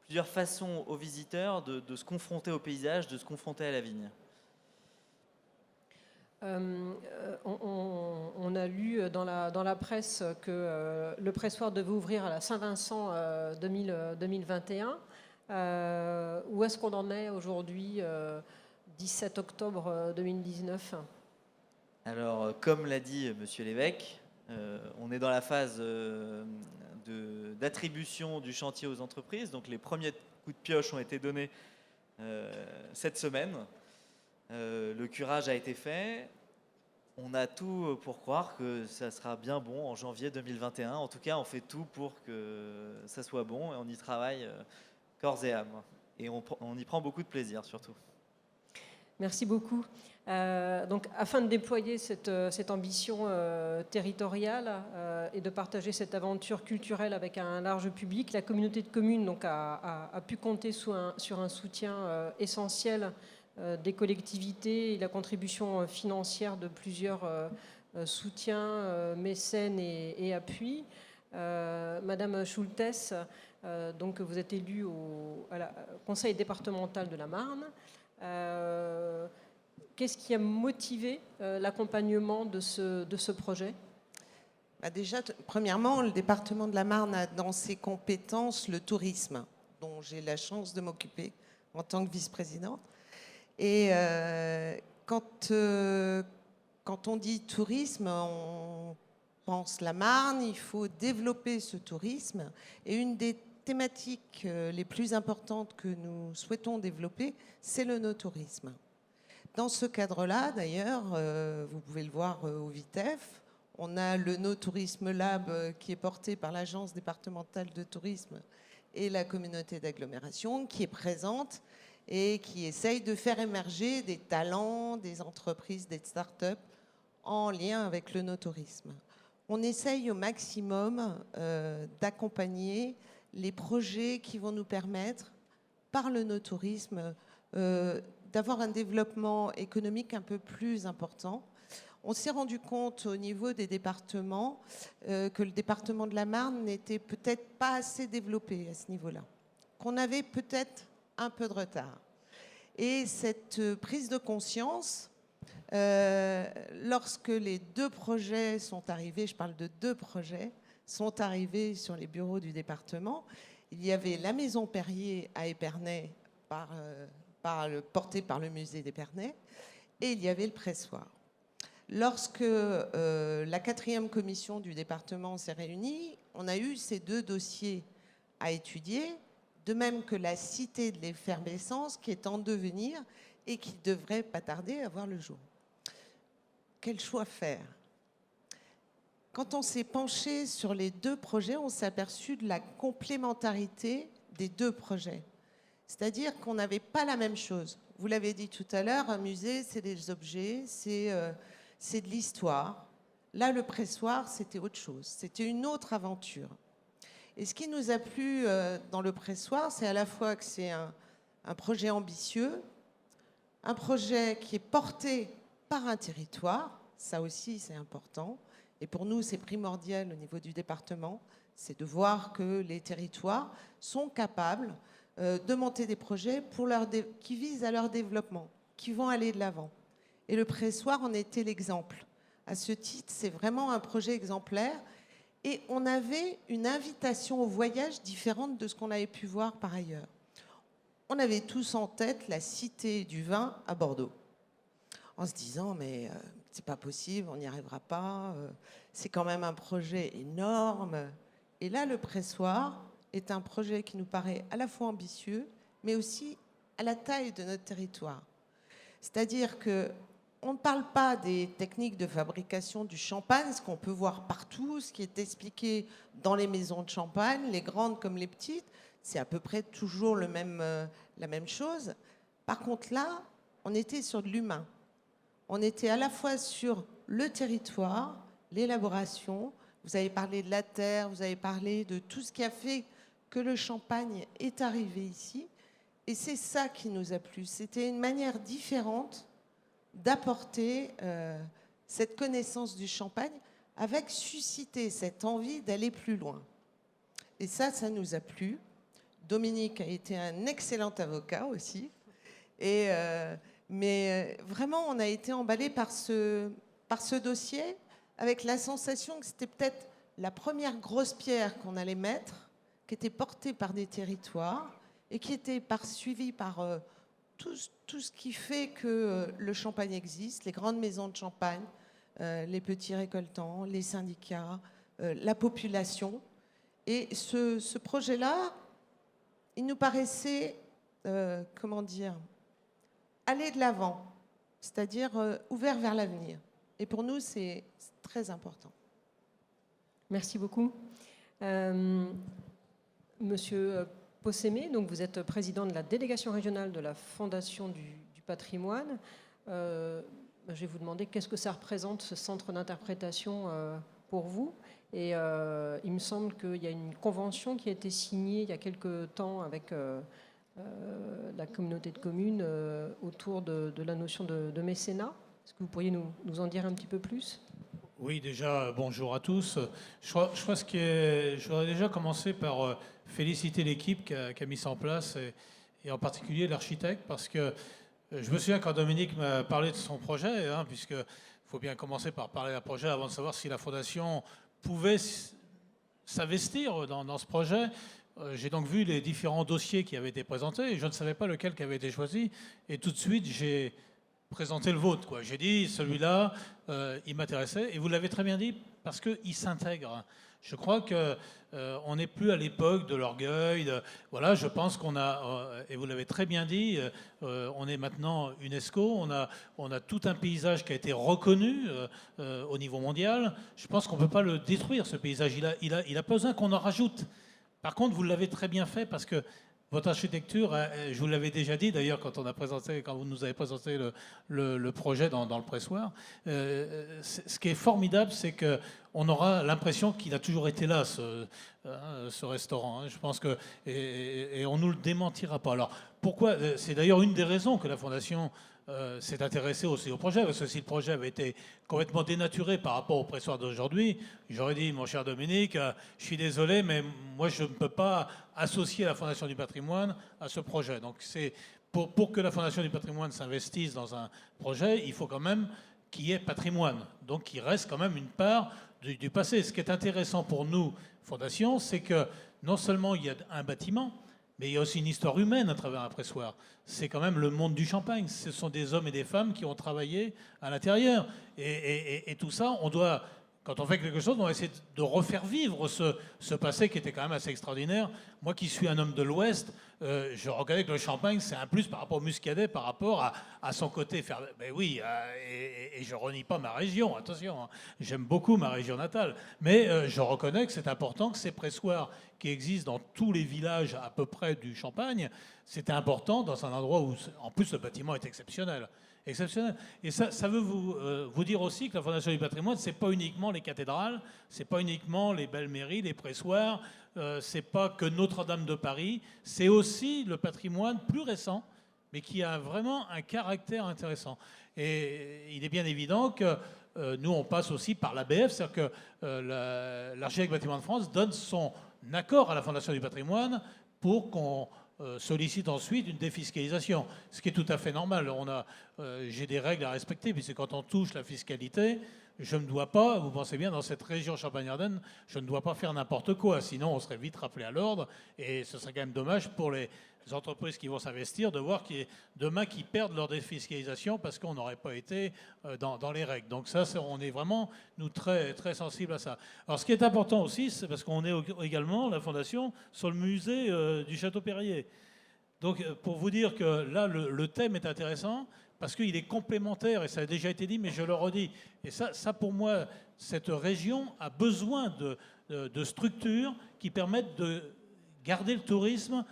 plusieurs façons aux visiteurs de se confronter au paysage, de se confronter à la vigne. On a lu dans la presse que le pressoir devait ouvrir à la Saint-Vincent 2021. Où est-ce qu'on en est aujourd'hui, 17 octobre 2019 ? Alors, comme l'a dit Monsieur l'évêque, on est dans la phase d'attribution du chantier aux entreprises. Donc les premiers coups de pioche ont été donnés cette semaine. Le curage a été fait. On a tout pour croire que ça sera bien bon en janvier 2021. En tout cas, on fait tout pour que ça soit bon et on y travaille corps et âme. Et on y prend beaucoup de plaisir surtout. Merci beaucoup. Donc, afin de déployer cette ambition territoriale et de partager cette aventure culturelle avec un large public, la communauté de communes donc, a pu compter sur un soutien essentiel des collectivités et la contribution financière de plusieurs soutiens, mécènes et appuis. Madame Schultes, donc vous êtes élue au conseil départemental de la Marne. Qu'est-ce qui a motivé l'accompagnement de ce projet ? Déjà, premièrement, le département de la Marne a dans ses compétences le tourisme, dont j'ai la chance de m'occuper en tant que vice-présidente. Et quand on dit tourisme, on pense la Marne, il faut développer ce tourisme. Et une des thématiques les plus importantes que nous souhaitons développer, c'est le no-tourisme. dans ce cadre-là, d'ailleurs, vous pouvez le voir au VITEF, on a le No Tourisme Lab qui est porté par l'Agence départementale de tourisme et la communauté d'agglomération qui est présente et qui essaye de faire émerger des talents, des entreprises, des start-up en lien avec le no-tourisme. On essaye au maximum d'accompagner les projets qui vont nous permettre, par le no-tourisme, d'avoir un développement économique un peu plus important. On s'est rendu compte au niveau des départements que le département de la Marne n'était peut-être pas assez développé à ce niveau-là, qu'on avait peut-être un peu de retard. Et cette prise de conscience, lorsque les 2 projets sont arrivés, je parle de 2 projets, sont arrivés sur les bureaux du département, il y avait la Maison Perrier à Épernay, portée par le musée d'Épernay, et il y avait le pressoir. Lorsque la 4e commission du département s'est réunie, on a eu ces 2 dossiers à étudier, de même que la cité de l'effervescence qui est en devenir et qui devrait pas tarder à voir le jour. Quel choix faire? Quand on s'est penché sur les 2 projets, on s'est aperçu de la complémentarité des 2 projets. C'est-à-dire qu'on n'avait pas la même chose. Vous l'avez dit tout à l'heure, un musée, c'est des objets, c'est de l'histoire. Là, le pressoir, c'était autre chose. C'était une autre aventure. Et ce qui nous a plu dans le pressoir, c'est à la fois que c'est un projet ambitieux, un projet qui est porté par un territoire. Ça aussi, c'est important. Et pour nous, c'est primordial au niveau du département. C'est de voir que les territoires sont capables de monter des projets qui visent à leur développement, qui vont aller de l'avant. Et le pressoir en était l'exemple. À ce titre, c'est vraiment un projet exemplaire. Et on avait une invitation au voyage différente de ce qu'on avait pu voir par ailleurs. On avait tous en tête la Cité du vin à Bordeaux, en se disant mais c'est pas possible, on n'y arrivera pas, c'est quand même un projet énorme. Et là, le pressoir est un projet qui nous paraît à la fois ambitieux, mais aussi à la taille de notre territoire. C'est-à-dire que on ne parle pas des techniques de fabrication du champagne, ce qu'on peut voir partout, ce qui est expliqué dans les maisons de champagne, les grandes comme les petites. C'est à peu près toujours la même chose. Par contre, là, on était sur de l'humain. On était à la fois sur le territoire, l'élaboration. Vous avez parlé de la terre, vous avez parlé de tout ce qui a fait que le champagne est arrivé ici. Et c'est ça qui nous a plu. C'était une manière différente d'apporter cette connaissance du champagne avec susciter cette envie d'aller plus loin. Et ça nous a plu. Dominique a été un excellent avocat aussi. Mais vraiment, on a été emballés par ce dossier avec la sensation que c'était peut-être la première grosse pierre qu'on allait mettre, qui était portée par des territoires et qui était suivie par tout ce qui fait que le champagne existe, les grandes maisons de champagne, les petits récoltants, les syndicats, la population. Et ce projet-là, il nous paraissait, aller de l'avant, c'est-à-dire ouvert vers l'avenir. Et pour nous, c'est très important. Merci beaucoup. Monsieur Possémé, donc vous êtes président de la délégation régionale de la Fondation du patrimoine. Je vais vous demander qu'est-ce que ça représente, ce centre d'interprétation pour vous. Et il me semble qu'il y a une convention qui a été signée il y a quelques temps avec la communauté de communes autour de la notion de mécénat. Est-ce que vous pourriez nous en dire un petit peu plus ? Oui, déjà, bonjour à tous. Je voudrais déjà commencer par féliciter l'équipe qui a mis ça en place, et en particulier l'architecte, parce que je me souviens quand Dominique m'a parlé de son projet, puisqu'il faut bien commencer par parler d'un projet avant de savoir si la Fondation pouvait s'investir dans ce projet. J'ai donc vu les différents dossiers qui avaient été présentés, et je ne savais pas lequel qui avait été choisi, et tout de suite, j'ai présenter le vôtre, quoi. J'ai dit, celui-là, il m'intéressait, et vous l'avez très bien dit, parce qu'il s'intègre. Je crois qu'on n'est plus à l'époque de l'orgueil. Voilà, je pense qu'on a, et vous l'avez très bien dit, on est maintenant UNESCO, on a tout un paysage qui a été reconnu au niveau mondial. Je pense qu'on ne peut pas le détruire, ce paysage. Il a pas besoin qu'on en rajoute. Par contre, vous l'avez très bien fait, parce que votre architecture, je vous l'avais déjà dit d'ailleurs quand vous nous avez présenté le projet dans le pressoir. Ce qui est formidable, c'est qu'on aura l'impression qu'il a toujours été là, ce restaurant. Je pense que et on nous le démentira pas. Alors pourquoi? C'est d'ailleurs une des raisons que la Fondation s'est intéressée aussi au projet, parce que si le projet avait été complètement dénaturé par rapport au pressoir d'aujourd'hui, j'aurais dit, mon cher Dominique, je suis désolé, mais moi je ne peux pas associer la Fondation du patrimoine à ce projet. Donc c'est pour que la Fondation du patrimoine s'investisse dans un projet, il faut quand même qu'il y ait patrimoine, donc qu'il reste quand même une part du passé. Ce qui est intéressant pour nous, Fondation, c'est que non seulement il y a un bâtiment, mais il y a aussi une histoire humaine à travers un pressoir. C'est quand même le monde du champagne. Ce sont des hommes et des femmes qui ont travaillé à l'intérieur. Et tout ça, on doit, quand on fait quelque chose, on va essayer de refaire vivre ce passé qui était quand même assez extraordinaire. Moi qui suis un homme de l'Ouest, je reconnais que le champagne, c'est un plus par rapport au muscadet, par rapport à son côté faire. Ben oui, et je renie pas ma région, attention, hein. J'aime beaucoup ma région natale. Mais je reconnais que c'est important que ces pressoirs qui existent dans tous les villages à peu près du Champagne, c'était important dans un endroit où, en plus, le bâtiment est exceptionnel. Exceptionnel. Et ça veut vous dire aussi que la Fondation du patrimoine, c'est pas uniquement les cathédrales, c'est pas uniquement les belles mairies, les pressoirs, c'est pas que Notre-Dame de Paris, c'est aussi le patrimoine plus récent, mais qui a vraiment un caractère intéressant. Et il est bien évident que nous, on passe aussi par l'ABF, c'est-à-dire que l'Architecte Bâtiment de France donne son accord à la Fondation du patrimoine pour qu'on sollicite ensuite une défiscalisation, ce qui est tout à fait normal. J'ai des règles à respecter, puisque quand on touche la fiscalité, je ne dois pas, vous pensez bien, dans cette région Champagne-Ardenne, je ne dois pas faire n'importe quoi, sinon on serait vite rappelé à l'ordre, et ce serait quand même dommage pour les entreprises qui vont s'investir de voir demain qu'ils perdent leur défiscalisation parce qu'on n'aurait pas été dans les règles. Donc ça, on est vraiment, nous, très, très sensibles à ça. Alors ce qui est important aussi, c'est parce qu'on est également, la Fondation, sur le musée du Château Perrier. Donc pour vous dire que là, le thème est intéressant, parce qu'il est complémentaire, et ça a déjà été dit, mais je le redis. Et ça pour moi, cette région a besoin de structures qui permettent de garder le tourisme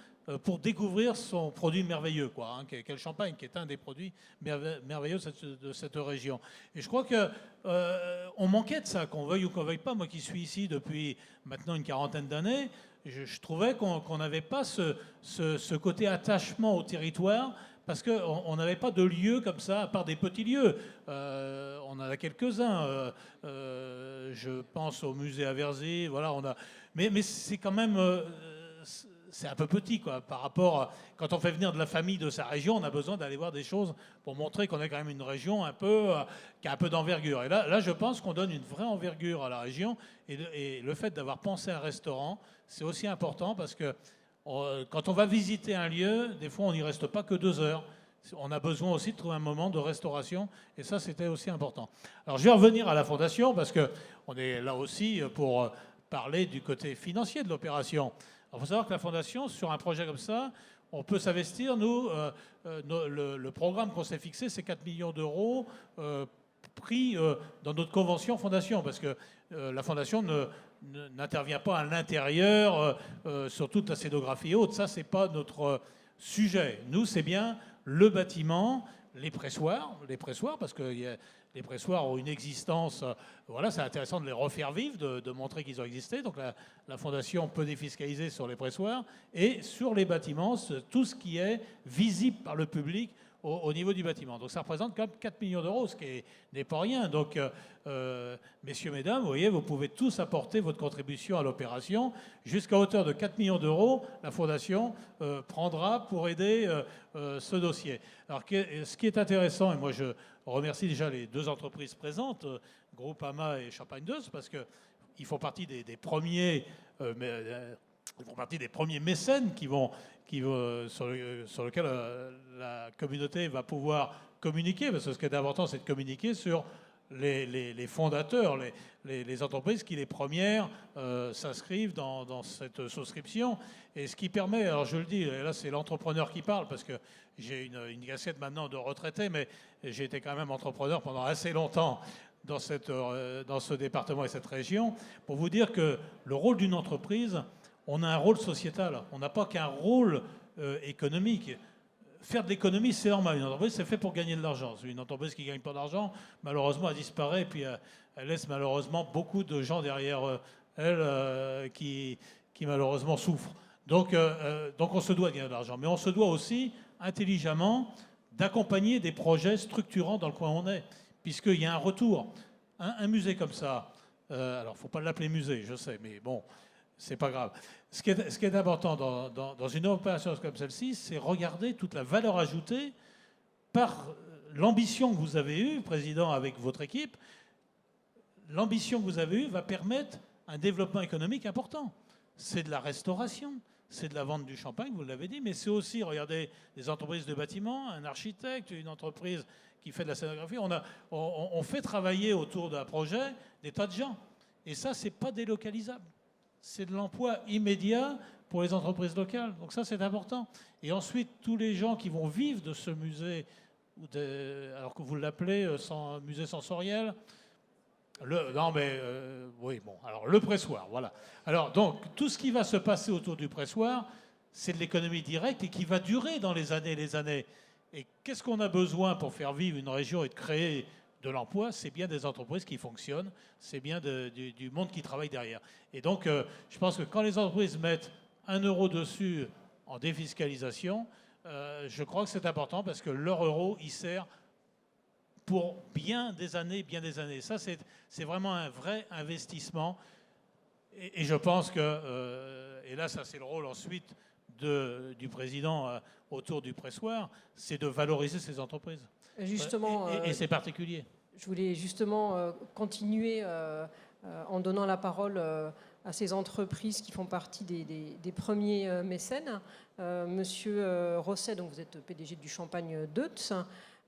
pour découvrir son produit merveilleux, quoi, hein, qui est le champagne, qui est un des produits merveilleux de cette région. Et je crois qu'on manquait de ça, qu'on veuille ou qu'on veuille pas. Moi qui suis ici depuis maintenant une quarantaine d'années, je trouvais qu'on n'avait pas ce côté attachement au territoire, parce qu'on n'avait pas de lieux comme ça, à part des petits lieux. On en a quelques-uns. Je pense au musée à Verzy, voilà, mais c'est quand même... c'est un peu petit, quoi, par rapport quand on fait venir de la famille de sa région, on a besoin d'aller voir des choses pour montrer qu'on est quand même une région qui a un peu d'envergure. Et là, je pense qu'on donne une vraie envergure à la région, et le fait d'avoir pensé à un restaurant, c'est aussi important, parce que quand on va visiter un lieu, des fois on n'y reste pas que 2 heures. On a besoin aussi de trouver un moment de restauration, et ça, c'était aussi important. Alors je vais revenir à la Fondation, parce qu'on est là aussi pour parler du côté financier de l'opération. Il faut savoir que la Fondation, sur un projet comme ça, on peut s'investir. Nous, le programme qu'on s'est fixé, c'est 4 millions d'euros pris dans notre convention Fondation, parce que la Fondation n'intervient pas à l'intérieur sur toute la scénographie et autres. Ça, c'est pas notre sujet. Nous, c'est bien le bâtiment, les pressoirs, parce que les pressoirs ont une existence. Voilà, c'est intéressant de les refaire vivre, de montrer qu'ils ont existé. Donc la Fondation peut défiscaliser sur les pressoirs, et sur les bâtiments, tout ce qui est visible par le public au niveau du bâtiment. Donc ça représente quand même 4 millions d'euros, ce qui n'est pas rien. Donc, messieurs, mesdames, vous voyez, vous pouvez tous apporter votre contribution à l'opération. Jusqu'à hauteur de 4 millions d'euros, la Fondation prendra pour aider ce dossier. Alors, ce qui est intéressant, et moi je remercie déjà les 2 entreprises présentes, Groupama et Champagne 2, parce qu'ils font partie des premiers ils font partie des premiers mécènes sur lequel la communauté va pouvoir communiquer, parce que ce qui est important, c'est de communiquer sur les fondateurs, les entreprises qui, les premières, s'inscrivent dans cette souscription. Et ce qui permet, alors je le dis, et là c'est l'entrepreneur qui parle, parce que j'ai une casquette maintenant de retraité, mais j'ai été quand même entrepreneur pendant assez longtemps dans ce département et cette région, pour vous dire que le rôle d'une entreprise, on a un rôle sociétal, on n'a pas qu'un rôle économique. Faire de l'économie, c'est normal. Une entreprise, c'est fait pour gagner de l'argent. Une entreprise qui ne gagne pas d'argent, malheureusement, elle disparaît et puis elle laisse malheureusement beaucoup de gens derrière elle qui malheureusement souffrent. Donc on se doit de gagner de l'argent. Mais on se doit aussi, intelligemment, d'accompagner des projets structurants dans le coin où on est, puisqu'il y a un retour. Un musée comme ça, alors il ne faut pas l'appeler musée, je sais, mais bon, c'est pas grave. Ce qui est important dans une opération comme celle-ci, c'est regarder toute la valeur ajoutée par l'ambition que vous avez eue, Président, avec votre équipe. L'ambition que vous avez eue va permettre un développement économique important. C'est de la restauration, c'est de la vente du champagne, vous l'avez dit, mais c'est aussi, regardez, des entreprises de bâtiment, un architecte, une entreprise qui fait de la scénographie. On fait travailler autour d'un projet des tas de gens. Et ça, c'est pas délocalisable. C'est de l'emploi immédiat pour les entreprises locales. Donc ça, c'est important. Et ensuite, tous les gens qui vont vivre de ce musée, alors que vous l'appelez musée sensoriel, oui, bon, alors le pressoir, voilà. Alors donc, tout ce qui va se passer autour du pressoir, c'est de l'économie directe et qui va durer dans les années et les années. Et qu'est-ce qu'on a besoin pour faire vivre une région et de créer de l'emploi? C'est bien des entreprises qui fonctionnent, c'est bien du monde qui travaille derrière. Et donc, je pense que quand les entreprises mettent 1 euro dessus en défiscalisation, je crois que c'est important parce que leur euro, il sert pour bien des années, bien des années. Ça, c'est vraiment un vrai investissement. Et je pense que, et là, ça c'est le rôle ensuite du président autour du pressoir, c'est de valoriser ces entreprises. Justement, et c'est particulier. Je voulais justement continuer en donnant la parole à ces entreprises qui font partie des premiers mécènes. Monsieur Rosset, donc vous êtes PDG du Champagne Deutz.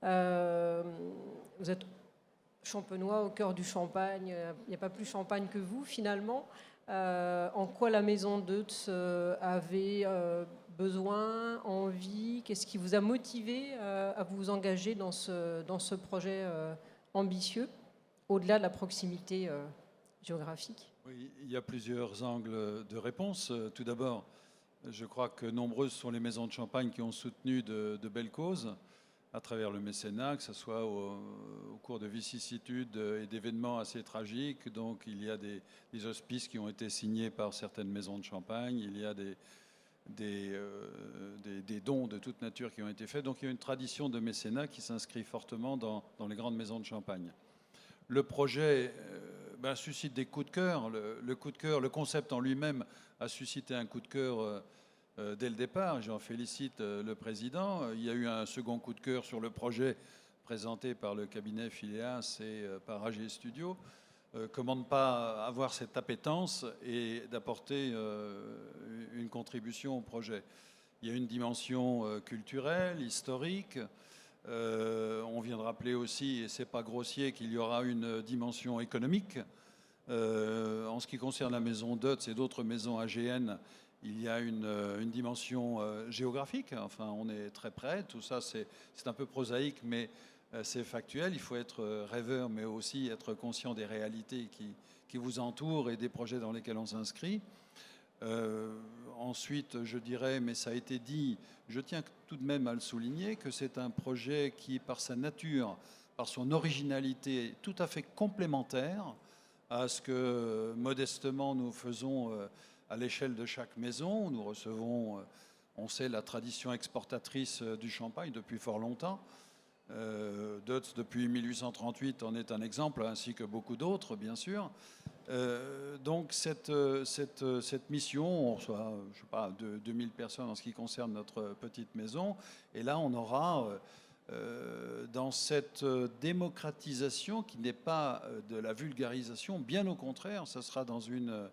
Vous êtes champenois au cœur du Champagne. Il n'y a pas plus champagne que vous, finalement. En quoi la maison Deutz avait besoin, envie? Qu'est-ce qui vous a motivé à vous engager dans ce projet ambitieux, au-delà de la proximité géographique? Oui, il y a plusieurs angles de réponse. Tout d'abord, je crois que nombreuses sont les maisons de champagne qui ont soutenu de belles causes à travers le mécénat, que ce soit au cours de vicissitudes et d'événements assez tragiques. Donc il y a des hospices qui ont été signés par certaines maisons de champagne, il y a des dons de toute nature qui ont été faits. Donc il y a une tradition de mécénat qui s'inscrit fortement dans les grandes maisons de champagne. Le projet suscite des coups de cœur. Le coup de cœur, le concept en lui-même a suscité un coup de cœur dès le départ. J'en félicite le président. Il y a eu un second coup de cœur sur le projet présenté par le cabinet Phileas et par AG Studio. Comment ne pas avoir cette appétence et d'apporter une contribution au projet? Il y a une dimension culturelle, historique. On vient de rappeler aussi, et c'est pas grossier, qu'il y aura une dimension économique. En ce qui concerne la maison Deutz et d'autres maisons AGN, il y a une dimension géographique. Enfin, on est très près. Tout ça, c'est un peu prosaïque, mais c'est factuel. Il faut être rêveur, mais aussi être conscient des réalités qui vous entourent et des projets dans lesquels on s'inscrit. Ensuite, je dirais, mais ça a été dit, je tiens tout de même à le souligner, que c'est un projet qui, par sa nature, par son originalité, est tout à fait complémentaire à ce que modestement nous faisons à l'échelle de chaque maison. Nous recevons, on sait, la tradition exportatrice du champagne depuis fort longtemps. Deutz, depuis 1838, en est un exemple, ainsi que beaucoup d'autres, bien sûr. Donc cette mission, on reçoit, je sais pas, 2000 personnes en ce qui concerne notre petite maison. Et là, on aura, dans cette démocratisation qui n'est pas de la vulgarisation, bien au contraire, ça sera dans une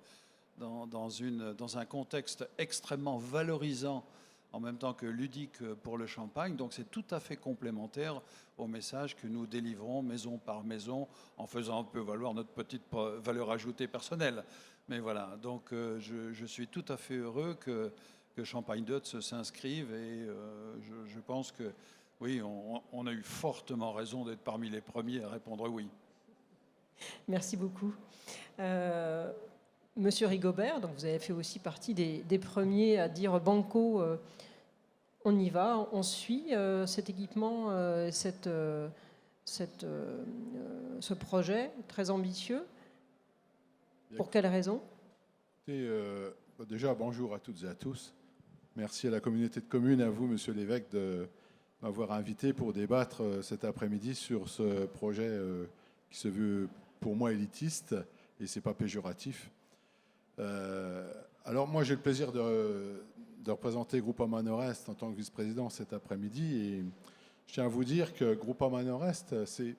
dans un contexte extrêmement valorisant en même temps que ludique pour le champagne. Donc c'est tout à fait complémentaire au message que nous délivrons maison par maison en faisant un peu valoir notre petite valeur ajoutée personnelle. Mais voilà, donc je suis tout à fait heureux que Champagne Dots s'inscrive et je pense que oui, on a eu fortement raison d'être parmi les premiers à répondre oui. Merci beaucoup. Monsieur Rigobert, donc vous avez fait aussi partie des premiers à dire banco, on y va, on suit cet équipement, ce projet très ambitieux. Pour quelles raisons? Déjà, bonjour à toutes et à tous. Merci à la communauté de communes, à vous, monsieur l'évêque, de m'avoir invité pour débattre cet après-midi sur ce projet qui se veut pour moi élitiste, et c'est pas péjoratif. Alors moi j'ai le plaisir de représenter Groupama Nord-Est en tant que vice-président cet après-midi, et je tiens à vous dire que Groupama Nord-Est, c'est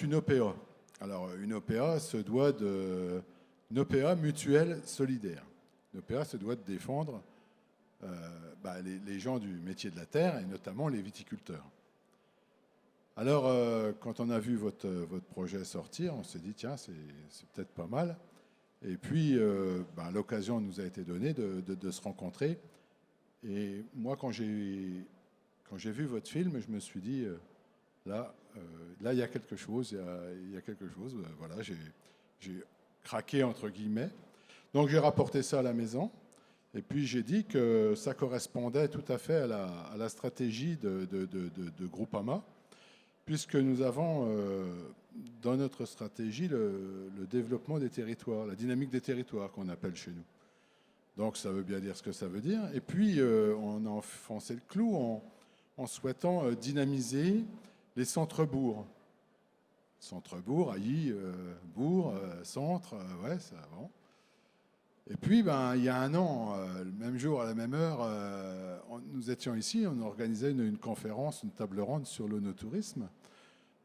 une OPA. Alors une OPA se doit une OPA mutuelle solidaire. Une OPA se doit de défendre les gens du métier de la terre, et notamment les viticulteurs. Alors, quand on a vu votre projet sortir, on s'est dit, tiens, c'est peut-être pas mal. Et puis, l'occasion nous a été donnée de se rencontrer. Et moi, quand j'ai vu votre film, je me suis dit, là, il y a quelque chose, il y a quelque chose. Voilà, j'ai craqué, entre guillemets. Donc, j'ai rapporté ça à la maison. Et puis, j'ai dit que ça correspondait tout à fait à la stratégie de Groupama, puisque nous avons dans notre stratégie le développement des territoires, la dynamique des territoires qu'on appelle chez nous. Donc ça veut bien dire ce que ça veut dire. Et puis on a enfoncé le clou en souhaitant dynamiser les centres-bourgs. Centre-bourg, Ailly, bourg, centre, ouais, ça bon. Et puis, il y a un an, le même jour, à la même heure, nous étions ici, on organisait une conférence, une table ronde sur l'onotourisme.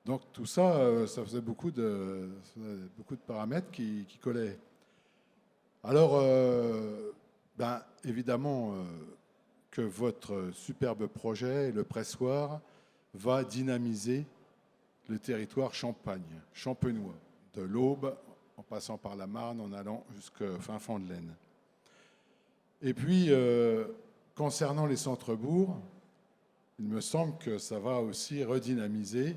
Donc tout ça, ça faisait beaucoup de paramètres qui collaient. Alors, évidemment que votre superbe projet, le pressoir, va dynamiser le territoire champenois, de l'Aube, en passant par la Marne, en allant jusqu'au fin fond de l'Aisne. Et puis, concernant les centres-bourgs, il me semble que ça va aussi redynamiser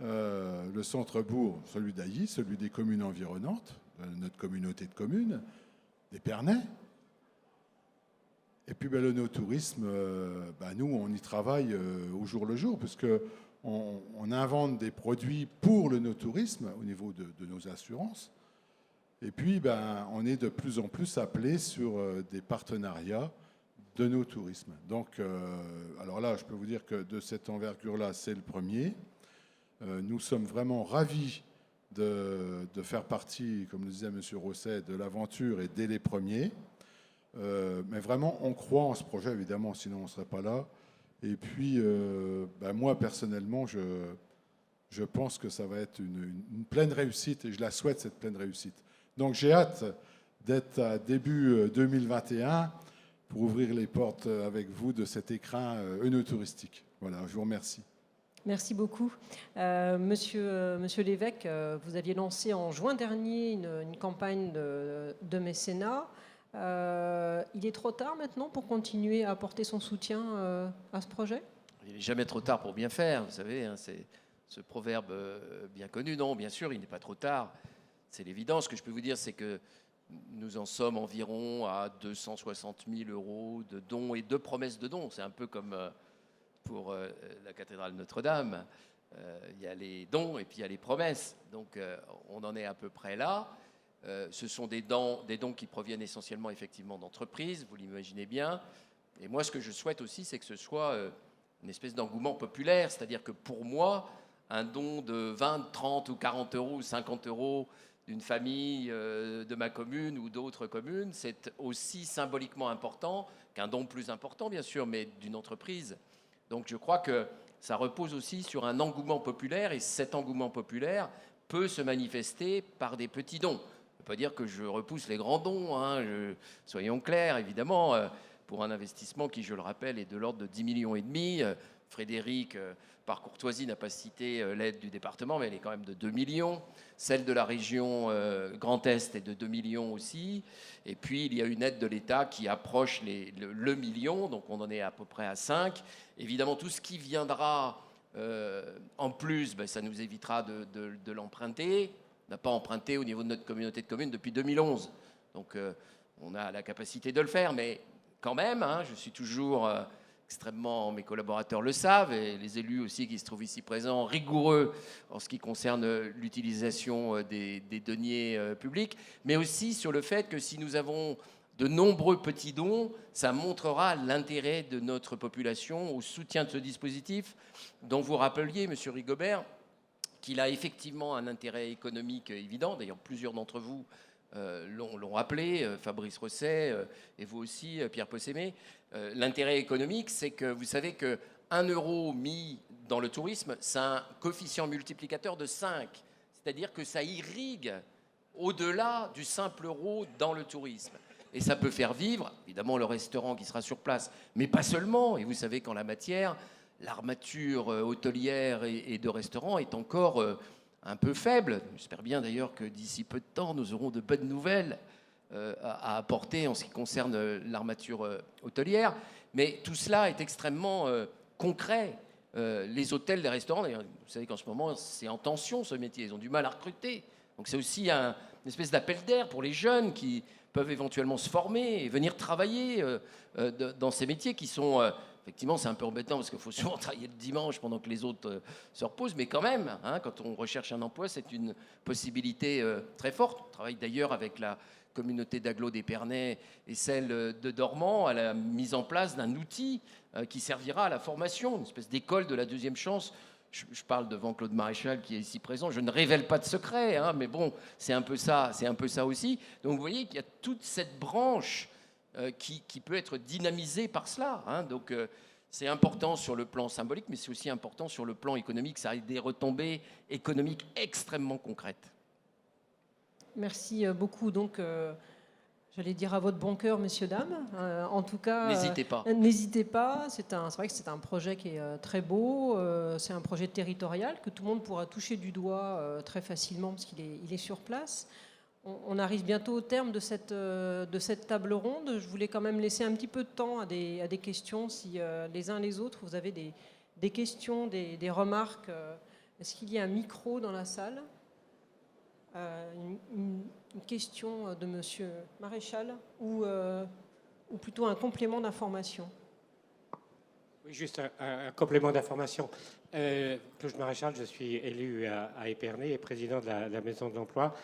le centre-bourg, celui d'Ailly, celui des communes environnantes, notre communauté de communes, d'Épernay. Et puis le no-tourisme, nous, on y travaille au jour le jour, parce qu'on invente des produits pour le no-tourisme au niveau de nos assurances. Et puis, on est de plus en plus appelé sur des partenariats de no-tourisme. Donc, alors là, je peux vous dire que de cette envergure-là, c'est le premier. Nous sommes vraiment ravis de faire partie, comme le disait M. Rosset, de l'aventure et dès les premiers. Mais vraiment, on croit en ce projet, évidemment, sinon on ne serait pas là. Et puis, moi, personnellement, je pense que ça va être une pleine réussite, et je la souhaite, cette pleine réussite. Donc, j'ai hâte d'être à début 2021 pour ouvrir les portes avec vous de cet écrin œnotouristique. Voilà, je vous remercie. Merci beaucoup. Monsieur l'évêque, vous aviez lancé en juin dernier une campagne de mécénat. Il est trop tard maintenant pour continuer à apporter son soutien à ce projet? Il n'est jamais trop tard pour bien faire, vous savez, hein, c'est ce proverbe bien connu. Non, bien sûr, il n'est pas trop tard. C'est l'évidence. Ce que je peux vous dire, c'est que nous en sommes environ à 260 000 € de dons et de promesses de dons. C'est un peu comme pour la cathédrale Notre-Dame. Il y a les dons et puis il y a les promesses. Donc on en est à peu près là. Ce sont des dons qui proviennent essentiellement effectivement d'entreprises, vous l'imaginez bien. Et moi, ce que je souhaite aussi, c'est que ce soit une espèce d'engouement populaire. C'est-à-dire que pour moi, un don de 20, 30 ou 40 € ou 50 € d'une famille de ma commune ou d'autres communes, c'est aussi symboliquement important qu'un don plus important, bien sûr, mais d'une entreprise. Donc je crois que ça repose aussi sur un engouement populaire, et cet engouement populaire peut se manifester par des petits dons. faut pas dire que je repousse les grands dons, hein, soyons clairs, évidemment, pour un investissement qui, je le rappelle, est de l'ordre de 10,5 millions. Frédéric, par courtoisie, n'a pas cité l'aide du département, mais elle est quand même de 2 millions. Celle de la région Grand Est est de 2 millions aussi. Et puis, il y a une aide de l'État qui approche le million, donc on en est à peu près à 5. Évidemment, tout ce qui viendra en plus, ça nous évitera de l'emprunter. On n'a pas emprunté au niveau de notre communauté de communes depuis 2011. Donc, on a la capacité de le faire, mais quand même, hein, je suis toujours extrêmement, mes collaborateurs le savent, et les élus aussi qui se trouvent ici présents, rigoureux en ce qui concerne l'utilisation des deniers publics, mais aussi sur le fait que si nous avons de nombreux petits dons, ça montrera l'intérêt de notre population au soutien de ce dispositif dont vous rappeliez, Monsieur Rigobert, qu'il a effectivement un intérêt économique évident. D'ailleurs, plusieurs d'entre vous l'ont rappelé, Fabrice Rosset et vous aussi, Pierre Possémé. L'intérêt économique, c'est que vous savez que 1 euro mis dans le tourisme, c'est un coefficient multiplicateur de 5. C'est-à-dire que ça irrigue au-delà du simple euro dans le tourisme. Et ça peut faire vivre, évidemment, le restaurant qui sera sur place, mais pas seulement. Et vous savez qu'en la matière, l'armature hôtelière et de restaurant est encore un peu faible. J'espère bien d'ailleurs que d'ici peu de temps, nous aurons de bonnes nouvelles à apporter en ce qui concerne l'armature hôtelière. Mais tout cela est extrêmement concret. Les hôtels, les restaurants, d'ailleurs, vous savez qu'en ce moment, c'est en tension ce métier. Ils ont du mal à recruter. Donc c'est aussi une espèce d'appel d'air pour les jeunes qui peuvent éventuellement se former et venir travailler dans ces métiers qui sont... effectivement, c'est un peu embêtant parce qu'il faut souvent travailler le dimanche pendant que les autres se reposent, mais quand même, hein, quand on recherche un emploi, c'est une possibilité très forte. On travaille d'ailleurs avec la communauté d'agglo d'Épernay et celle de Dormans à la mise en place d'un outil qui servira à la formation, une espèce d'école de la deuxième chance. Je parle devant Claude Maréchal qui est ici présent. Je ne révèle pas de secret, hein, mais bon, c'est un peu ça aussi. Donc vous voyez qu'il y a toute cette branche qui peut être dynamisée par cela. Hein. Donc c'est important sur le plan symbolique, mais c'est aussi important sur le plan économique. Ça a des retombées économiques extrêmement concrètes. Merci beaucoup. Donc, j'allais dire à votre bon cœur, messieurs, dames. En tout cas, n'hésitez pas. N'hésitez pas. C'est vrai que c'est un projet qui est très beau. C'est un projet territorial que tout le monde pourra toucher du doigt très facilement parce qu'il est sur place. On arrive bientôt au terme de cette table ronde. Je voulais quand même laisser un petit peu de temps à des questions. Si les uns les autres, vous avez des questions, des remarques. Est-ce qu'il y a un micro dans la salle ? Une question de Monsieur Maréchal ou plutôt un complément d'information. Oui, juste un complément d'information. Claude Maréchal, je suis élu à Épernay et président de la Maison de l'Emploi.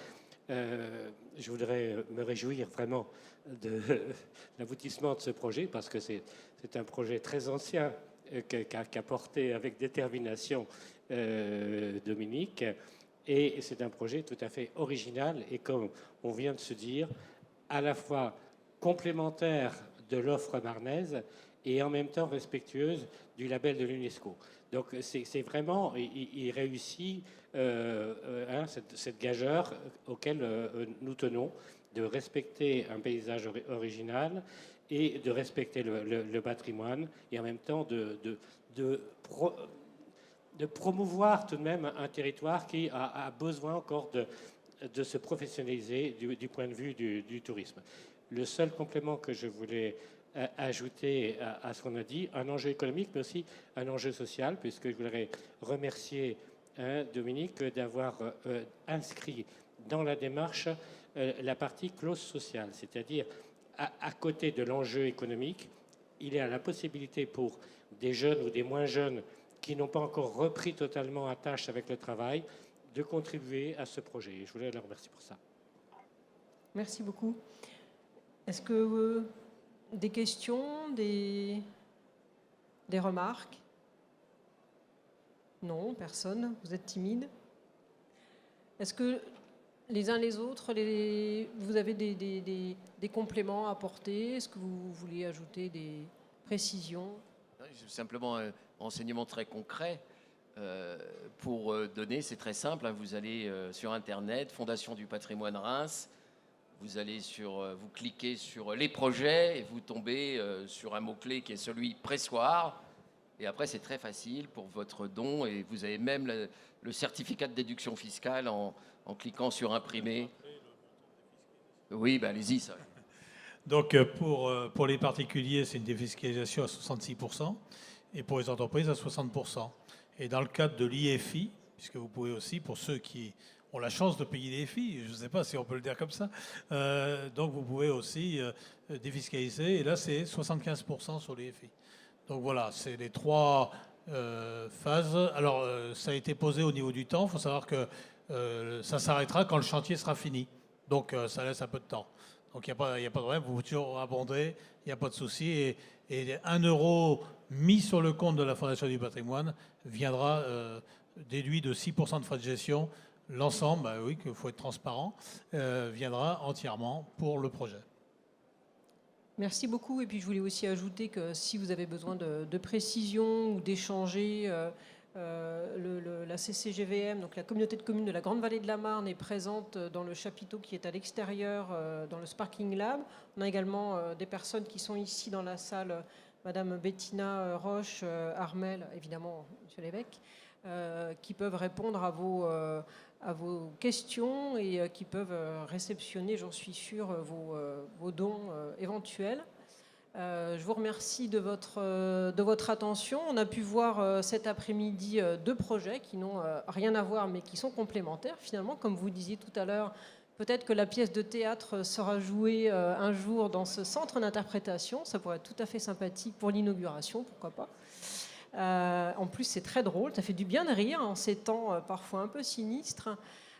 Je voudrais me réjouir vraiment de l'aboutissement de ce projet parce que c'est un projet très ancien qu'a porté avec détermination Dominique. Et c'est un projet tout à fait original et, comme on vient de se dire, à la fois complémentaire de l'offre marnaise et en même temps respectueuse du label de l'UNESCO. Donc c'est vraiment, il réussit cette gageure auquel nous tenons, de respecter un paysage original et de respecter le patrimoine et en même temps de promouvoir tout de même un territoire qui a besoin encore de se professionnaliser du point de vue du tourisme. Le seul complément que je voulais ajouter à ce qu'on a dit, un enjeu économique, mais aussi un enjeu social, puisque je voudrais remercier Dominique d'avoir inscrit dans la démarche la partie clause sociale, c'est-à-dire à côté de l'enjeu économique, il y a la possibilité pour des jeunes ou des moins jeunes qui n'ont pas encore repris totalement à tâche avec le travail, de contribuer à ce projet. Et je voulais le remercier pour ça. Merci beaucoup. Est-ce que des questions, des remarques? Non, personne. Vous êtes timide. Est-ce que les uns les autres, vous avez des compléments à apporter? Est-ce que vous voulez ajouter des précisions? Simplement un renseignement très concret pour donner, c'est très simple. Hein, vous allez sur Internet, Fondation du patrimoine Reims, vous cliquez sur les projets et vous tombez sur un mot-clé qui est celui pressoir. Et après, c'est très facile pour votre don et vous avez même le certificat de déduction fiscale en cliquant sur imprimer. Oui, ben allez-y. Ça. Donc pour les particuliers, c'est une défiscalisation à 66% et pour les entreprises à 60%. Et dans le cadre de l'IFI, puisque vous pouvez aussi, pour ceux qui ont la chance de payer l'IFI, je ne sais pas si on peut le dire comme ça, donc vous pouvez aussi défiscaliser, et là c'est 75% sur l'IFI. Donc voilà, c'est les 3 phases. Alors ça a été posé au niveau du temps, il faut savoir que ça s'arrêtera quand le chantier sera fini. Donc ça laisse un peu de temps. Donc il n'y a pas de problème, vous pouvez toujours abonder, il n'y a pas de souci. Et 1 euro mis sur le compte de la Fondation du patrimoine viendra déduit de 6% de frais de gestion. L'ensemble, bah oui, qu'il faut être transparent, viendra entièrement pour le projet. Merci beaucoup. Et puis je voulais aussi ajouter que si vous avez besoin de précision ou d'échanger, la CCGVM, donc la communauté de communes de la Grande Vallée de la Marne, est présente dans le chapiteau qui est à l'extérieur, dans le Sparking Lab. On a également des personnes qui sont ici dans la salle, Madame Bettina Roche, Armel, évidemment, Monsieur l'évêque, qui peuvent répondre à vos questions et qui peuvent réceptionner, j'en suis sûre, vos dons éventuels. Je vous remercie de votre attention. On a pu voir cet après-midi 2 projets qui n'ont rien à voir mais qui sont complémentaires finalement. Comme vous disiez tout à l'heure, peut-être que la pièce de théâtre sera jouée un jour dans ce centre d'interprétation. Ça pourrait être tout à fait sympathique pour l'inauguration, pourquoi pas. En plus, c'est très drôle, ça fait du bien de rire en ces temps parfois un peu sinistres.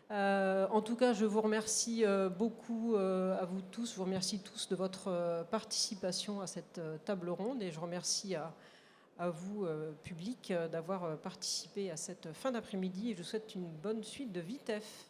En tout cas, je vous remercie beaucoup à vous tous. Je vous remercie tous de votre participation à cette table ronde et je remercie à vous, public, d'avoir participé à cette fin d'après-midi et je vous souhaite une bonne suite de VITEF.